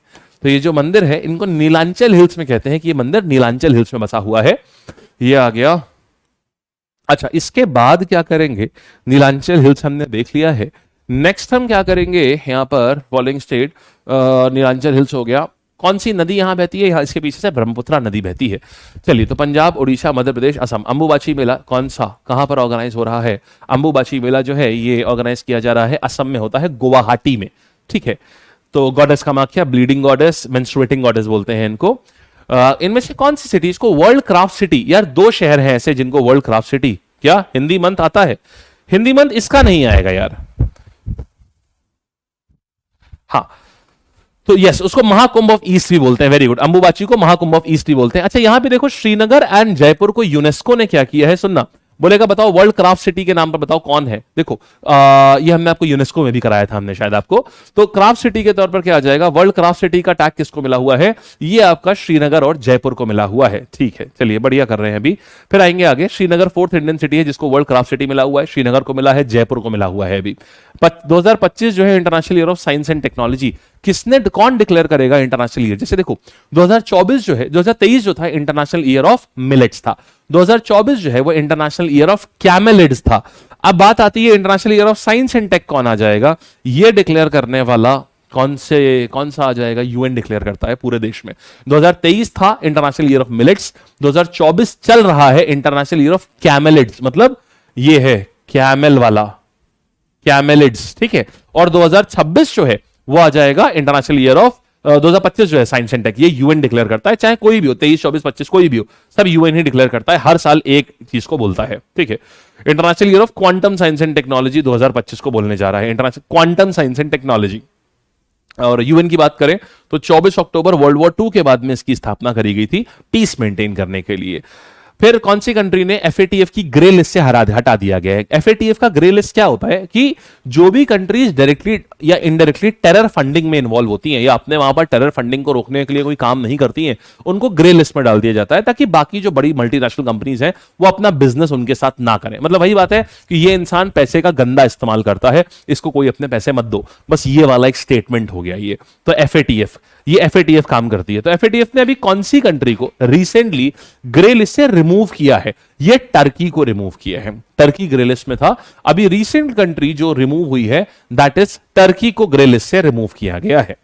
तो ये जो मंदिर है इनको नीलांचल हिल्स में कहते हैं कि ये मंदिर नीलांचल हिल्स में बसा हुआ है। ये आ गया। अच्छा, इसके बाद क्या करेंगे, नीलांचल हिल्स हमने देख लिया है। नेक्स्ट हम क्या करेंगे यहां पर फॉलोइंग स्टेट, नीलांचल हिल्स हो गया। कौन सी नदी यहां बहती है, इसके पीछे से ब्रह्मपुत्रा नदी बहती है। चलिए, तो पंजाब, उड़ीसा, मध्य प्रदेश, असम। अंबुबाची मेला कौन सा कहां पर ऑर्गेनाइज हो रहा है, अंबुबाची मेला जो है ये ऑर्गेनाइज किया जा रहा है असम में, होता है गुवाहाटी में। ठीक है, तो goddess Kamakhya, bleeding goddess, menstruating goddess बोलते हैं इनको। इनमें से कौन सी सिटीज को वर्ल्ड क्राफ्ट सिटी, यार 2 शहर हैं ऐसे जिनको वर्ल्ड क्राफ्ट सिटी, क्या हिंदी मंथ आता है, हिंदी मंथ इसका नहीं आएगा यार। हाँ, तो यस, उसको महाकुंभ ऑफ ईस्ट भी बोलते हैं। वेरी गुड, अंबुबाची को महाकुंभ ऑफ ईस्ट भी बोलते हैं। अच्छा, यहां पे देखो श्रीनगर एंड जयपुर को यूनेस्को ने क्या किया है, सुनना। बोलेगा बताओ वर्ल्ड क्राफ्ट सिटी के नाम पर बताओ कौन है। देखो ये हमने आपको यूनेस्को में भी कराया था हमने शायद आपको। तो क्राफ्ट सिटी के तौर पर क्या आ जाएगा, वर्ल्ड क्राफ्ट सिटी का टैग किसको मिला हुआ है, ये आपका श्रीनगर और जयपुर को मिला हुआ है। ठीक है, चलिए बढ़िया कर रहे हैं अभी। फिर आएंगे आगे, श्रीनगर 4th इंडियन सिटी है जिसको वर्ल्ड क्राफ्ट सिटी मिला हुआ है, श्रीनगर को मिला है, जयपुर को मिला हुआ है अभी। 2025 जो है international year of science and technology, कौन डिक्लेयर करेगा इंटरनेशनल ईयर। जैसे देखो 2024 जो है, 2023 जो था इंटरनेशनल ईयर ऑफ मिलेट्स था, 2024 जो है वो इंटरनेशनल ईयर ऑफ कैमेलिड्स था। अब बात आती है international year of science and tech कौन आ जाएगा, ये डिक्लेयर करने वाला कौन सा आ जाएगा, यूएन डिक्लेयर करता है पूरे देश में। 2023 था इंटरनेशनल ईयर ऑफ मिलेट्स, 2024 चल रहा है इंटरनेशनल ईयर ऑफ कैमेलिड्स, मतलब ये है कैमल वाला, कैमेलिड्स। ठीक है, और 2026 जो है वो आ जाएगा इंटरनेशनल ईयर ऑफ 2025 जो है साइंस एंड टेक, ये यूएन डिक्लेयर करता है, चाहे कोई भी हो, 23, 24, 25 कोई भी हो, सब यूएन ही डिक्लेयर करता है, हर साल एक चीज को बोलता है। ठीक है, international year of quantum science and technology 2025 को बोलने जा रहा है, international quantum science and technology. और यूएन की बात करें तो 24 अक्टूबर वर्ल्ड वॉर 2 के बाद में इसकी स्थापना करी गई थी पीस मेंटेन करने के लिए। फिर कौन सी कंट्री ने एफएटीएफ की ग्रे लिस्ट से हटा दिया गया है। एफएटीएफ का ग्रे लिस्ट क्या होता है कि जो भी कंट्रीज डायरेक्टली या इनडायरेक्टली टेरर फंडिंग में इन्वॉल्व होती हैं या अपने वहां पर टेरर फंडिंग को रोकने के लिए कोई काम नहीं करती हैं, उनको ग्रे लिस्ट में डाल दिया जाता है ताकि बाकी जो बड़ी मल्टीनेशनल कंपनीज हैं वो अपना बिजनेस उनके साथ ना करें। मतलब वही बात है कि ये इंसान पैसे का गंदा इस्तेमाल करता है, इसको कोई अपने पैसे मत दो, बस ये वाला एक स्टेटमेंट हो गया ये। तो एफएटीएफ काम करती है। तो एफएटीएफ ने अभी कौन सी कंट्री को रिसेंटली ग्रे लिस्ट से रिमूव किया है, ये टर्की को रिमूव किया है। टर्की ग्रे लिस्ट में था, अभी रिसेंट कंट्री जो रिमूव हुई है दैट इज टर्की को ग्रे लिस्ट से रिमूव किया गया है।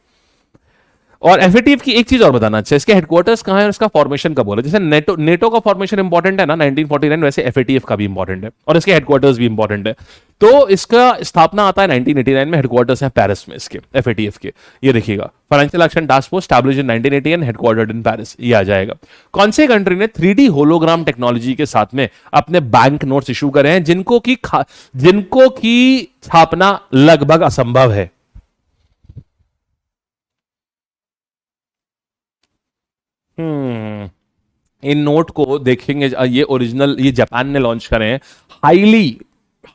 और एफएटीएफ की एक चीज और बताना अच्छा, इसके हेडक्वार्टर्स कहां है और इसका फॉर्मेशन कब हो रहा है। जैसे नेटो का फॉर्मेशन इंपॉर्टेंट है ना 1949, वैसे एफएटीएफ का भी इंपॉर्टेंट है और इसके हेडक्वार्टर्स भी इंपॉर्टेंट है। तो इसका स्थापना आता है 1989 में, हेडक्वार्टर्स है पेरिस में इसके एफएटीएफ के। ये देखिएगा, financial action task force established in 1988, headquartered in Paris, ये आ जाएगा। कौन से कंट्री ने 3D होलोग्राम टेक्नोलॉजी के साथ में अपने बैंक नोट्स इशू करे हैं जिनको की स्थापना लगभग असंभव है। इन नोट को देखेंगे, ये ओरिजिनल, ये जापान ने लॉन्च करे हैं,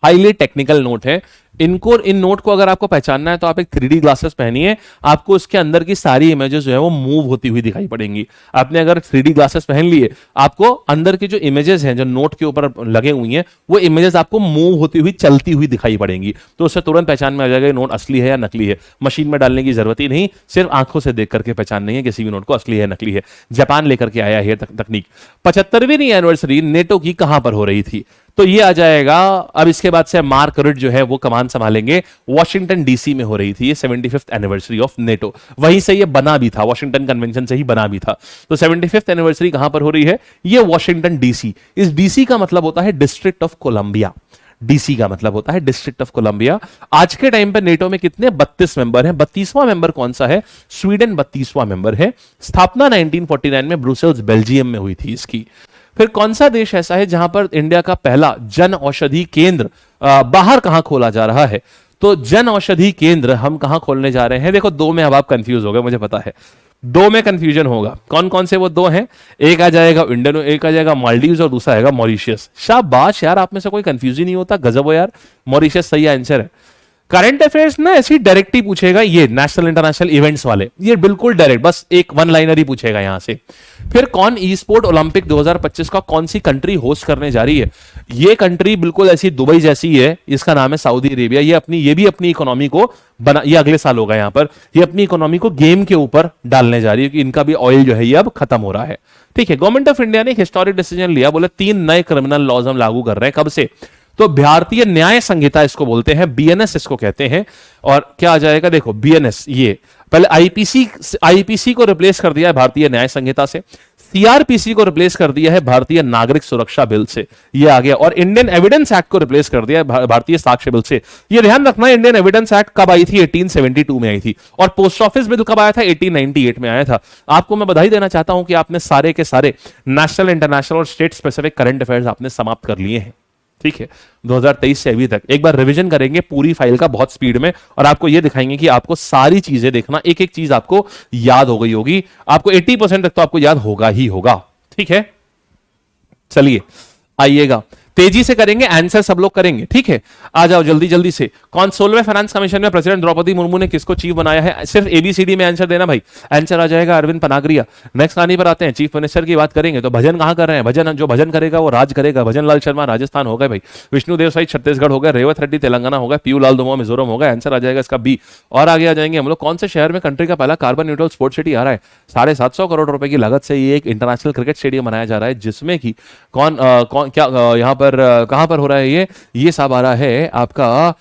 हाईली टेक्निकल नोट है। इन नोट को अगर आपको पहचानना है तो आप एक 3D ग्लासेस पहनिए, आपको इसके अंदर की सारी इमेजेस जो है वो मूव होती हुई दिखाई पड़ेंगी। आपने अगर 3D ग्लासेस पहन लिए, आपको अंदर की जो इमेजेस हैं जो नोट के ऊपर लगे हुई हैं वो इमेजेस आपको मूव होती हुई, चलती हुई दिखाई पड़ेंगी। तो उससे तुरंत पहचान में आ जाएगा नोट असली है या नकली है। मशीन में डालने की जरूरत ही नहीं, सिर्फ आंखों से देख करके पहचान नहीं है किसी भी नोट को असली है नकली है। जापान लेकर के आया है तकनीक। 75वीं एनिवर्सरी नेटो की कहां पर हो रही थी, तो ये आ जाएगा। अब इसके बाद से मार्क रुट जो है वो कमान संभालेंगे। वॉशिंगटन डीसी में हो रही थी ये 75th एनिवर्सरी ऑफ नेटो, वहीं से ये बना भी था, वॉशिंगटन कन्वेंशन से ही बना भी था। तो 75th एनिवर्सरी कहां पर हो रही है? ये वॉशिंगटन डीसी। इस डीसी का मतलब होता है डिस्ट्रिक्ट ऑफ कोलंबिया। डीसी का मतलब होता है डिस्ट्रिक्ट ऑफ कोलंबिया। आज के टाइम पर नेटो में कितने? 32 मेंबर हैं। 32वां मेंबर कौन सा है? स्वीडन 32वां मेंबर है। स्थापना 1949 में ब्रुसेल्स बेल्जियम में हुई थी इसकी। फिर कौन सा देश ऐसा है जहां पर इंडिया का पहला जन औषधि केंद्र बाहर कहां खोला जा रहा है? तो जन औषधि केंद्र हम कहां खोलने जा रहे हैं? देखो, दो में अब आप कंफ्यूज हो गए, मुझे पता है दो में कंफ्यूजन होगा। कौन कौन से वो दो हैं? एक आ जाएगा इंडियन, एक आ जाएगा मालदीव्स और दूसरा आएगा मॉरिशियस। शाबाश यार, आप में से कोई कंफ्यूज ही नहीं होता, गजब हो यार। मॉरिशियस सही आंसर है। करंट अफेयर्स ना ऐसी डायरेक्ट ही पूछेगा, ये नेशनल इंटरनेशनल इवेंट्स वाले, ये बिल्कुल डायरेक्ट, बस एक वन लाइनर ही पूछेगा यहां से। फिर कौन ई स्पोर्ट ओलंपिक 2025 का कौन सी कंट्री होस्ट करने जा रही है? ये कंट्री बिल्कुल ऐसी दुबई जैसी है, इसका नाम है सऊदी अरेबिया। ये भी अपनी इकोनॉमी को बना, ये अगले साल होगा यहां पर, ये अपनी इकोनॉमी को गेम के ऊपर डालने जा रही है कि इनका भी ऑयल जो है ये अब खत्म हो रहा है। ठीक है, गवर्नमेंट ऑफ इंडिया ने एक हिस्टोरिक डिसीजन लिया, बोले 3 नए क्रिमिनल लॉज हम लागू कर रहे हैं। कब से? तो भारतीय न्याय संहिता इसको बोलते हैं, बीएनएस इसको कहते हैं। और क्या आ जाएगा? देखो बीएनएस, ये पहले आईपीसी को रिप्लेस कर दिया है भारतीय न्याय संहिता से, सीआरपीसी को रिप्लेस कर दिया है भारतीय नागरिक सुरक्षा बिल से, ये आ गया, और इंडियन एविडेंस एक्ट को रिप्लेस कर दिया है भारतीय साक्ष्य बिल से। ये ध्यान रखना, इंडियन एविडेंस एक्ट कब आई थी? 1872 में आई थी। और पोस्ट ऑफिस बिल कब आया था? 1898 में आया था। आपको मैं बधाई देना चाहता हूं कि आपने सारे के सारे नेशनल, इंटरनेशनल और स्टेट स्पेसिफिक करंट अफेयर्स आपने समाप्त कर लिए हैं। ठीक है, 2023 से अभी तक एक बार रिवीजन करेंगे पूरी फाइल का बहुत स्पीड में, और आपको ये दिखाएंगे कि आपको सारी चीजें देखना, एक एक चीज आपको याद हो गई होगी। आपको 80% तक तो आपको याद होगा ही होगा। ठीक है, चलिए आइएगा, तेजी से करेंगे, आंसर सब लोग करेंगे। ठीक है, आ जाओ जल्दी जल्दी से। कौन 16वें फाइनेंस कमीशन में प्रेसिडेंट द्रौपदी मुर्मू ने किसको चीफ बनाया है? सिर्फ एबीसीडी में आंसर देना भाई, आंसर आ जाएगा अरविंद पनागरिया। नेक्स्ट कहानी पर आते हैं, चीफ मिनिस्टर की बात करेंगे तो भजन कहां कर रहे हैं? भजन, जो भजन करेगा वो राज करेगा। भजन लाल शर्मा राजस्थान हो गए भाई, विष्णुदेव साई छत्तीसगढ़ हो गए, रेवत रेड्डी तेलंगाना हो गए, पीयू लाल दमोह मिजोरम हो गए। आंसर आ जाएगा इसका बी। और आगे आ जाएंगे हम लोग, कौन से शहर में कंट्री का पहला कार्बन न्यूट्रल स्पोर्ट्स सिटी आ रहा है? 750 करोड़ रुपए की लागत से ये एक इंटरनेशनल क्रिकेट स्टेडियम बनाया जा रहा है, जिसमें कि कौन क्या यहाँ पर कहां पर हो रहा है? ये सब आ रहा है आपका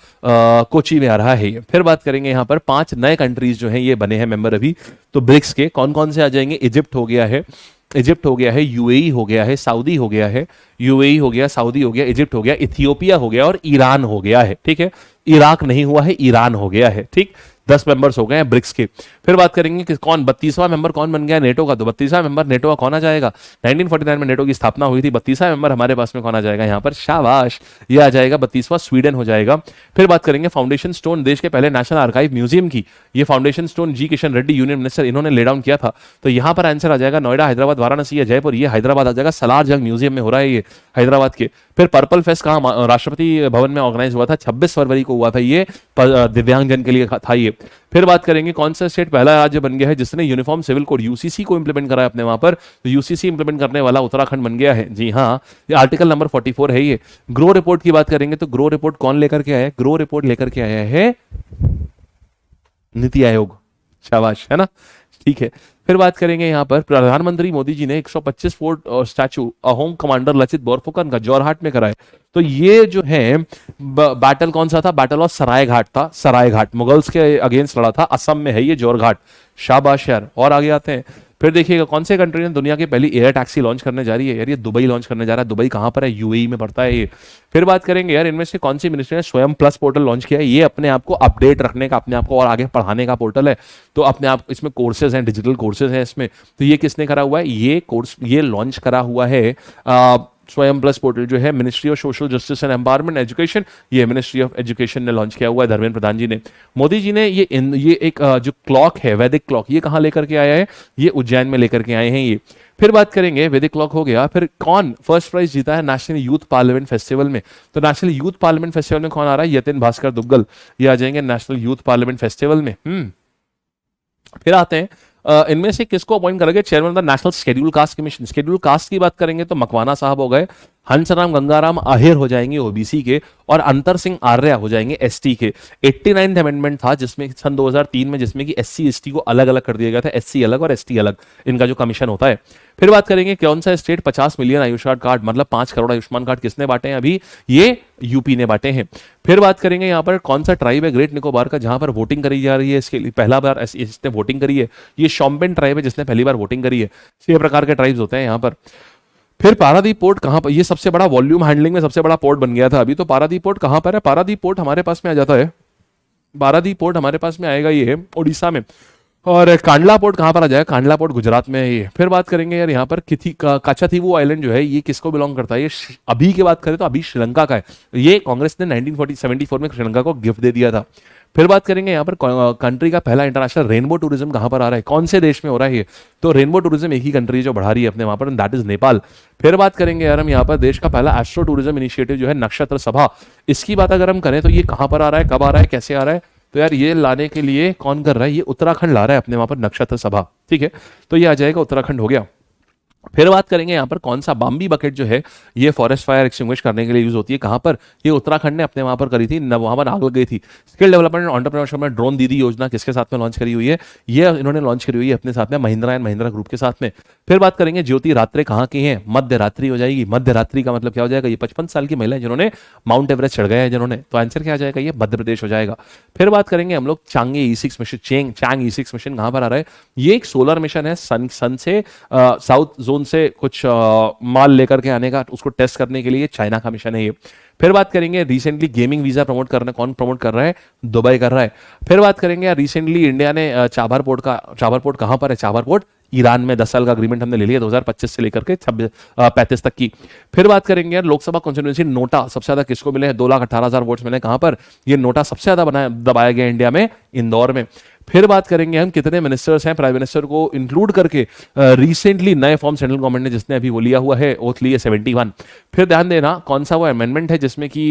कोची में आ रहा है ये। फिर बात करेंगे यहाँ पर 5 नए कंट्रीज जो हैं ये बने हैं मेंबर अभी, तो ब्रिक्स के कौन कौन से आ जाएंगे? इजिप्ट हो गया है, यूएई हो गया है, सऊदी हो गया है, यूएई हो गया, सऊदी हो गया, इजिप्ट हो गया, इथियोपिया हो गया और ईरान हो गया है। ठीक है, इराक नहीं हुआ है, ईरान हो गया है। ठीक, 10 मेंबर्स हो गए हैं ब्रिक्स के। फिर बात करेंगे कि कौन 32वां मेंबर कौन बन गया नेटो का? तो 32वां मेंबर नेटो का कौन आ जाएगा? 1949 में नेटो की स्थापना हुई थी, 32वां मेंबर हमारे पास में कौन आ जाएगा यहाँ पर? शाबाश, ये आ जाएगा 32वां स्वीडन हो जाएगा। फिर बात करेंगे फाउंडेशन स्टोन, देश के पहले नेशनल आर्काइव म्यूजियम की, ये फाउंडेशन स्टोन जी किशन रेड्डी यूनियन मिनिस्टर, इन्होंने ले डाउन किया था। तो यहाँ पर आंसर आ जाएगा नोएडा, हैदराबाद, वाराणसी या जयपुर। ये हैदराबाद आ जाएगा, सलार जंग म्यूजियम में हो रहा है ये हैदराबाद के। फिर पर्पल फेस्ट कहाँ? राष्ट्रपति भवन में ऑर्गेनाइज हुआ था, 26 फरवरी को हुआ था ये, दिव्यांगजन के लिए था ये। फिर बात करेंगे कौन सा स्टेट पहला राज्य बन गया है जिसने यूनिफॉर्म सिविल कोड यूसीसी को इंप्लीमेंट करा है अपने वहां पर? तो यूसीसी इंप्लीमेंट करने वाला उत्तराखंड बन गया है। जी हाँ, ये आर्टिकल नंबर 44 है ये। ग्रो रिपोर्ट की बात करेंगे तो ग्रो रिपोर्ट कौन लेकर के आया है? ग्रो रिपोर्ट लेकर के आया है नीति आयोग। शाबाश, है ना? ठीक है, फिर बात करेंगे यहाँ पर प्रधानमंत्री मोदी जी ने 125 foot statue home commander Lachit Borphukan का जोरहाट में कराए। तो ये जो है बैटल कौन सा था? बैटल ऑफ सरायघाट था, सरायघाट मुगल्स के अगेंस्ट लड़ा था, असम में है ये जोरघाट। शाबाश यार। और आगे आते हैं, फिर देखिएगा कौन से कंट्री ने दुनिया की पहली एयर टैक्सी लॉन्च करने जा रही है? यार ये दुबई लॉन्च करने जा रहा है। दुबई कहां पर है? यूएई में पड़ता है ये। फिर बात करेंगे यार इनमें से कौन सी मिनिस्ट्री ने स्वयं प्लस पोर्टल लॉन्च किया है? ये अपने आप को अपडेट रखने का, अपने आप को और आगे पढ़ाने का पोर्टल है। तो अपने आप इसमें कोर्सेज हैं, डिजिटल कोर्सेज हैं इसमें। तो ये किसने करा हुआ है? ये कोर्स ये लॉन्च करा हुआ है स्वयं प्लस पोर्टल जो है ministry of social justice and empowerment education, ये मिनिस्ट्री ऑफ एजुकेशन ने लॉन्च किया हुआ है, धर्मेंद्र प्रधान जी ने। मोदी जी ने ये एक जो क्लॉक है, वैदिक क्लॉक, ये कहाँ लेकर के आया है? ये उज्जैन में लेकर के आए हैं ये। फिर बात करेंगे, वैदिक क्लॉक हो गया, फिर कौन फर्स्ट प्राइज जीता है नेशनल यूथ पार्लियामेंट फेस्टिवल में? तो नेशनल यूथ पार्लियामेंट फेस्टिवल में कौन आ रहा है? यतिन भास्कर दुग्गल, ये आ जाएंगे नेशनल यूथ पार्लियामेंट फेस्टिवल में। फिर आते हैं इनमें से किसको अपॉइंट करेंगे chairman of the national schedule caste commission? Schedule caste की बात करेंगे तो मकवाना साहब हो गए, हंसराम गंगाराम आहिर हो जाएंगे ओबीसी के, और अंतर सिंह आर्य हो जाएंगे एसटी के। 89th अमेंडमेंट था जिसमें सन 2003 में, जिसमें कि एससी एसटी को अलग अलग कर दिया गया था, एससी अलग और एसटी अलग, इनका जो कमीशन होता है। फिर बात करेंगे कौन सा स्टेट 50 मिलियन आयुष्मान कार्ड, मतलब 5 करोड़ आयुष्मान कार्ड किसने बांटे हैं अभी, ये यूपी ने बांटे हैं। फिर बात करेंगे यहाँ पर कौन सा ट्राइब है ग्रेट निकोबार का जहां पर वोटिंग करी जा रही है, इसके लिए पहला बार जिसने वोटिंग करी है ये शोम्पेन ट्राइब है जिसने पहली बार वोटिंग करी है। 6 प्रकार के ट्राइब्स होते हैं यहाँ पर। फिर पारादीप पोर्ट कहां पर, ये सबसे बड़ा वॉल्यूम हैंडलिंग में सबसे बड़ा पोर्ट बन गया था अभी, तो पारादीप पोर्ट कहां पर है, पारादीप पोर्ट हमारे पास में आ जाता है, पारादीप पोर्ट हमारे पास में आएगा ये उड़ीसा में। और कांडला पोर्ट कहां पर आ जाएगा, कांडला पोर्ट गुजरात में है ये। फिर बात करेंगे यार यहाँ पर काचाथीवू आइलैंड जो है ये किसको बिलोंग करता है, ये अभी की बात करें तो अभी श्रीलंका का है, ये कांग्रेस ने 1974 में श्रीलंका को गिफ्ट दे दिया था। फिर बात करेंगे यहाँ पर कंट्री का पहला इंटरनेशनल रेनबो टूरिज्म कहां पर आ रहा है, कौन से देश में हो रहा है ये, तो रेनबो टूरिज्म एक ही कंट्री जो बढ़ा रही है अपने वहां पर, दैट इज नेपाल। फिर बात करेंगे यार हम यहाँ पर देश का पहला एस्ट्रो टूरिज्म इनिशिएटिव जो है नक्षत्र सभा, इसकी बात अगर हम करें तो ये कहां पर आ रहा है, कब आ रहा है, कैसे आ रहा है, तो यार ये लाने के लिए कौन कर रहा है, ये उत्तराखंड ला रहा है अपने वहां पर नक्षत्र सभा, ठीक है, तो ये आ जाएगा उत्तराखंड हो गया। फिर बात करेंगे यहाँ पर कौन सा बाम्बी बकेट जो है ये फॉरेस्ट फायर एक्सटिंग्विश करने के लिए यूज होती है, कहां पर, ये उत्तराखंड ने अपने वहां पर करी थी, वहां पर आग लग गई थी। स्किल डेवलपमेंट एंड एंटरप्रेन्योरशिप में ड्रोन दीदी योजना किसके साथ में लॉन्च करी हुई है, ये इन्होंने लॉन्च करी हुई है अपने साथ में महिंद्रा एंड महिंद्रा ग्रुप के साथ में। फिर बात करेंगे ज्योति रात्रे कहाँ की है, मध्य रात्रि हो जाएगी, मध्य रात्रि का मतलब क्या हो जाएगा, ये 55 साल की महिला है जिन्होंने माउंट एवरेस्ट चढ़ गया है जिन्होंने, तो आंसर क्या आ जाएगा, ये मध्य प्रदेश हो जाएगा। फिर बात करेंगे हम लोग चांगे E6 मिशन, चांग E6 मिशन कहां पर आ रहा है, ये एक सोलर मिशन है, सन से साउथ जोन से कुछ माल लेकर के आने का, उसको टेस्ट करने के लिए चाइना का मिशन है ये। फिर बात करेंगे रिसेंटली गेमिंग वीजा प्रमोट करना कौन प्रमोट कर रहा है, दुबई कर रहा है। फिर बात करेंगे रिसेंटली इंडिया ने चाबर पोर्ट कहां पर है, चाबर पोर्ट ईरान में 10 साल का अग्रीमेंट हमने ले लिया 2025 से लेकर के 35 तक की। फिर बात करेंगे यार लोकसभा कॉन्स्टिट्यूंसी नोटा सबसे ज्यादा किसको मिले हैं, 2,18,000 वोट्स मिले कहां पर, ये नोटा सबसे ज्यादा दबाया गया इंडिया में, इंदौर में। फिर बात करेंगे हम कितने मिनिस्टर्स हैं, प्राइम मिनिस्टर को इंक्लूड करके रिसेंटली नए फॉर्म सेंट्रल गवर्नमेंट ने जिसने अभी वो लिया हुआ है ओथ ली है 71। फिर ध्यान देना कौन सा वो अमेंडमेंट है जिसमें कि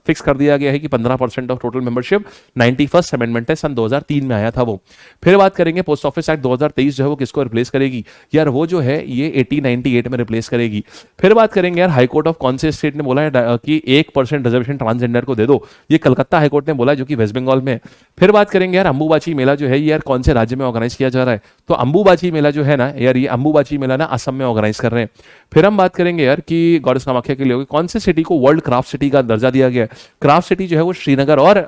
फिक्स कर दिया गया है कि 15% of total membership, 91st amendment है, सन 2003 में आया था वो। फिर बात करेंगे पोस्ट ऑफिस एक्ट 2023 जो है वो किसको रिप्लेस करेगी, यार वो जो है ये 1898 में रिप्लेस करेगी। फिर बात करेंगे यार हाईकोर्ट ऑफ कौन से स्टेट ने बोला है कि 1% रिजर्वेशन ट्रांसजेंडर को दे दो, ये कलकत्ता हाईकोर्ट ने बोला है जो कि वेस्ट बंगाल में। फिर बात करेंगे यार अंबुबाची मेला जो है यार कौन से राज्य में ऑर्गेनाइज किया जा रहा है, तो अंबुबाची मेला जो है ना यार, ये अंबुबाची मेला ना असम में ऑर्गेनाइज कर रहे हैं। फिर हम बात करेंगे यार कि गॉडेस कामाख्या के लिए होगी कौन से सिटी को वर्ल्ड क्राफ्ट सिटी का दर्जा दिया गया है, क्राफ्ट सिटी जो है वो श्रीनगर और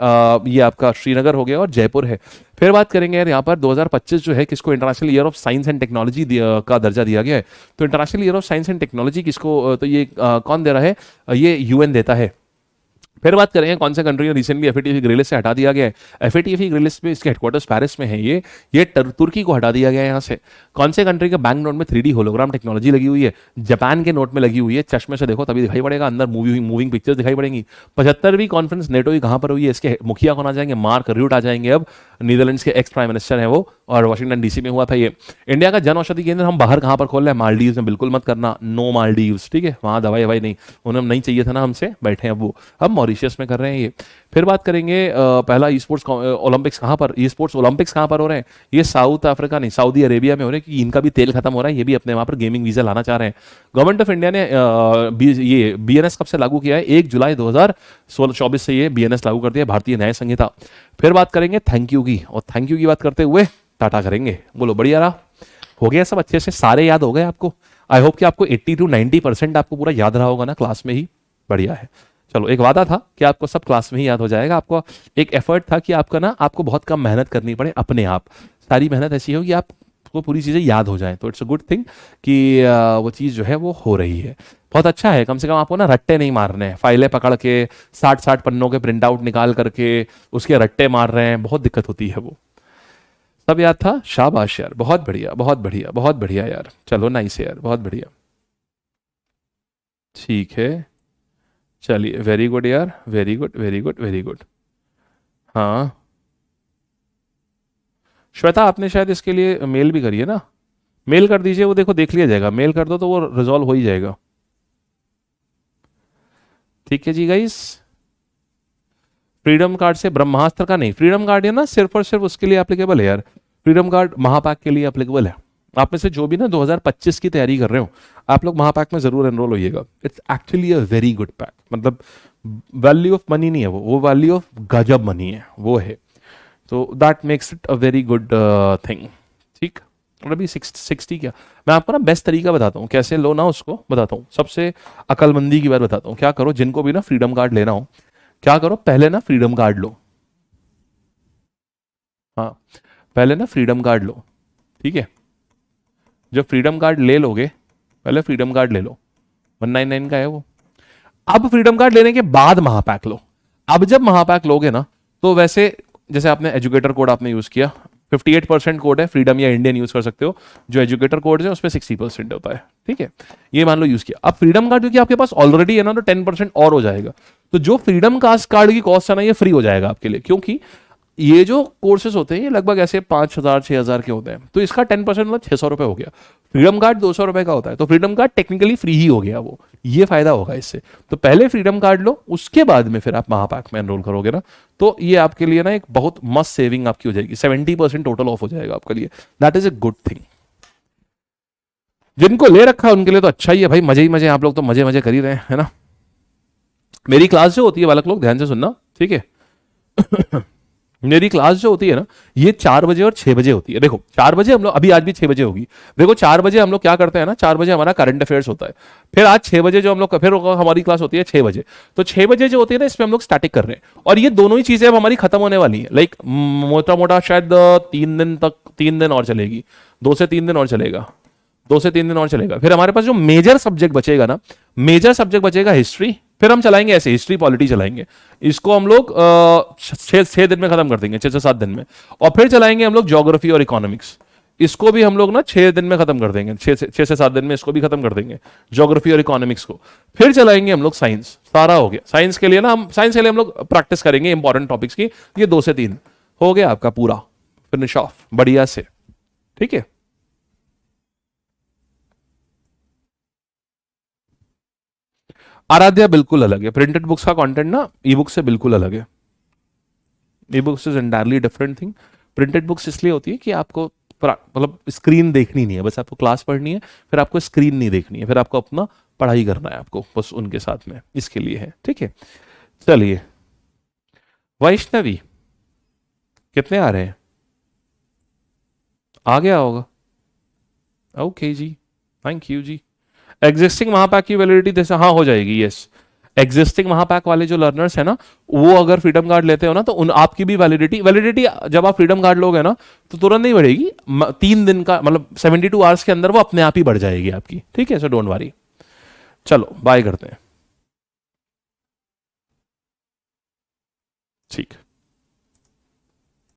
ये आपका श्रीनगर हो गया और जयपुर है। फिर बात करेंगे यार यहाँ पर 2025 जो है किसको international year of science and technology का दर्जा दिया गया है, तो international year of science and technology किसको, तो ये कौन दे रहा है, ये यूएन देता है। फिर बात करेंगे कौन सा कंट्री ने रिसेंटली एफएटीएफ ग्रे लिस्ट से हटा दिया गया है, एफएटीएफ ग्रे लिस्ट में इसके हेडक्वार्टर्स पेरिस में है, ये तुर्की को हटा दिया गया है यहाँ से। कौन से कंट्री के बैंक नोट में 3D होलोग्राम टेक्नोलॉजी लगी हुई है, जापान के नोट में लगी हुई है, चश्मे से देखो तभी दिखाई पड़ेगा, अंदर मूविंग पिक्चर्स दिखाई पड़ेंगी। 75वीं कॉन्फ्रेंस नेटो की कहां पर हुई है, इसके मुखिया कौन आ जाएंगे, मार्क रूट आ जाएंगे, अब नीदरलैंड्स के एक्स प्राइम मिनिस्टर है वो, और वाशिंगटन डीसी में हुआ था ये। इंडिया का जन औषधि केंद्र हम बाहर कहां पर खोल रहे हैं, मालदीव्स में, बिल्कुल मत करना, नो मालदीव्स, ठीक है, वहां दवाई नहीं, उन्हें नहीं चाहिए था ना हमसे, बैठे हैं अब वो, हम मॉरिशियस में कर रहे हैं ये। फिर बात करेंगे पहला ई स्पोर्ट्स ओलंपिक्स कहां पर, ई स्पोर्ट्स ओलंपिक्स कहां पर हो रहे हैं, ये साउथ अफ्रीका नहीं सऊदी अरेबिया में हो रहे हैं, क्योंकि इनका भी तेल खत्म हो रहा है, ये भी अपने वहां पर गेमिंग वीजा लाना चाह रहे हैं। गवर्नमेंट ऑफ इंडिया ने ये बीएनएस कब से लागू किया है, 1 जुलाई 2024 से ये बीएनएस लागू कर दिया, भारतीय न्याय संहिता। फिर बात करेंगे थैंक यू की, और थैंक यू की बात करते हुए टाटा करेंगे, बोलो बढ़िया रहा, हो गया सब अच्छे से, सारे याद हो गए आपको, आई होप कि आपको 80 to 90% आपको पूरा याद रहा होगा ना क्लास में ही, बढ़िया है। चलो एक वादा था कि आपको सब क्लास में ही याद हो जाएगा, आपको एक एफर्ट था कि आपको बहुत कम मेहनत करनी पड़े, अपने आप सारी मेहनत ऐसी हो कि आपको पूरी चीजें याद हो जाएं, तो इट्स अ गुड थिंग कि वो चीज जो है वो हो रही है, बहुत अच्छा है। कम से कम आपको ना रट्टे नहीं मारने हैं, फाइलें पकड़ के 60 पन्नों के प्रिंट आउट निकाल करके उसके रट्टे मार रहे हैं, बहुत दिक्कत होती है वो। सब याद था, शाबाश यार, बहुत बढ़िया बहुत बढ़िया बहुत बढ़िया यार, चलो नाइस यार, बहुत बढ़िया, ठीक है, चलिए वेरी गुड यार, very good very good very good. हाँ श्वेता आपने शायद इसके लिए मेल भी करी है ना, मेल कर दीजिए, वो देखो देख लिया जाएगा, मेल कर दो तो वो रिजॉल्व हो ही जाएगा, ठीक है जी गाइस। फ्रीडम कार्ड से ब्रह्मास्त्र का नहीं, फ्रीडम कार्ड है ना सिर्फ और सिर्फ उसके लिए एप्लीकेबल है यार, फ्रीडम कार्ड महापाक के लिए एप्लीकेबल है, आप में से जो भी ना 2025 की तैयारी कर रहे हो, आप लोग महापैक में जरूर एनरोल होइएगा। It's actually a very good pack, मतलब वैल्यू ऑफ मनी नहीं है वो वैल्यू ऑफ गजब मनी है वो है। तो that makes it a very good thing. ठीक, और अभी 60 क्या, मैं आपको ना बेस्ट तरीका बताता हूँ कैसे लो ना, उसको बताता हूँ। सबसे अकलमंदी की बात बताता हूँ। क्या करो, जिनको भी ना फ्रीडम कार्ड लेना हो, क्या करो, पहले ना फ्रीडम कार्ड लो। हाँ, पहले ना फ्रीडम कार्ड लो, ठीक है। जब फ्रीडम कार्ड ले लोगे, पहले फ्रीडम कार्ड ले लो, 199 का है वो। अब फ्रीडम कार्ड लेने के बाद महापैक लो। अब जब महापैक लोगे ना, तो वैसे जैसे आपने एजुकेटर कोड आपने यूज किया, 58% कोड है, फ्रीडम या इंडियन यूज कर सकते हो। जो एजुकेटर कोड है उसमें 60% होता है, ठीक है। ये मान लो यूज किया। अब फ्रीडम कार्ड क्योंकि आपके पास ऑलरेडी है ना, तो 10% और हो जाएगा। तो जो फ्रीडम कास्ट कार्ड की कॉस्ट है ना, ये फ्री हो जाएगा आपके लिए, क्योंकि ये जो कोर्सेज होते हैं ये लगभग ऐसे 5,000 6,000 के होते हैं। तो इसका 10% मतलब 600 रुपए हो गया। फ्रीडम कार्ड 200 रुपए का होता है, तो फ्रीडम कार्ड टेक्निकली फ्री ही हो गया वो। ये फायदा होगा इससे। तो पहले फ्रीडम कार्ड लो, उसके बाद में फिर आप महापैक में एनरोल करोगे ना, तो ये आपके लिए ना एक बहुत मस्त सेविंग आपकी हो जाएगी। 70% टोटल ऑफ हो जाएगा आपके लिए। That is a good thing. जिनको ले रखा है उनके लिए तो अच्छा ही है भाई, मजे ही मजे। आप लोग तो मजे मजे कर ही रहे हैं, है ना। मेरी क्लास जो होती है, बालक लोग ध्यान से सुनना, ठीक है। मेरी क्लास जो होती है ना, ये 4 बजे और 6 बजे होती है। देखो 4 बजे हम लोग, अभी आज भी 6 बजे होगी। देखो 4 बजे हम लोग क्या करते हैं ना, 4 बजे हमारा करंट अफेयर्स होता है। फिर आज 6 बजे जो हम लोग फिर हमारी क्लास होती है 6 बजे। तो 6 बजे जो होती है ना, इसमें हम लोग स्टैटिक कर रहे हैं। और ये दोनों ही चीजें अब हमारी खत्म होने वाली है। लाइक मोटा मोटा शायद 3 दिन तक, 3 दिन और चलेगी, 2 से 3 दिन और चलेगा, 2 से 3 दिन और चलेगा। फिर हमारे पास जो मेजर सब्जेक्ट बचेगा ना, मेजर सब्जेक्ट बचेगा हिस्ट्री। फिर हम चलाएंगे ऐसे हिस्ट्री पॉलिटी चलाएंगे। इसको हम लोग 6 दिन में खत्म कर देंगे, 6 से 7 दिन में। और फिर चलाएंगे हम लोग ज्योग्राफी और इकोनॉमिक्स। इसको भी हम लोग ना 6 दिन में खत्म कर देंगे, 6 से 7 दिन में इसको भी खत्म कर देंगे, ज्योग्राफी और इकोनॉमिक्स को। फिर चलाएंगे हम लोग साइंस। सारा हो गया साइंस के लिए ना, हम लोग प्रैक्टिस करेंगे इंपॉर्टेंट टॉपिक्स की। ये 2 से 3 हो गया आपका पूरा फिनिश ऑफ बढ़िया से, ठीक है। आराध्या बिल्कुल अलग है। प्रिंटेड बुक्स का कंटेंट ना ई बुक से बिल्कुल अलग है। E books is entirely different thing. Printed books इसलिए होती है कि आपको मतलब स्क्रीन देखनी नहीं है, बस आपको क्लास पढ़नी है। फिर आपको स्क्रीन नहीं देखनी है, फिर आपको अपना पढ़ाई करना है आपको बस उनके साथ में, इसके लिए है, ठीक है। चलिए, वैष्णवी कितने आ रहे हैं? आ गया होगा। Okay ji, thank you ji. Existing महापैक की वैलिडिटी जैसे हाँ हो जाएगी, यस। एग्जिस्टिंग महापैक वाले जो लर्नर्स है ना, वो अगर फ्रीडम कार्ड लेते हो ना, तो उन आपकी भी वैलिडिटी वैलिडिटी जब आप फ्रीडम कार्ड लोगे ना, तो तुरंत नहीं बढ़ेगी। 3 दिन का मतलब 72 आवर्स के अंदर वो अपने आप ही बढ़ जाएगी आपकी, ठीक है। So don't worry. चलो बाय करते हैं, ठीक।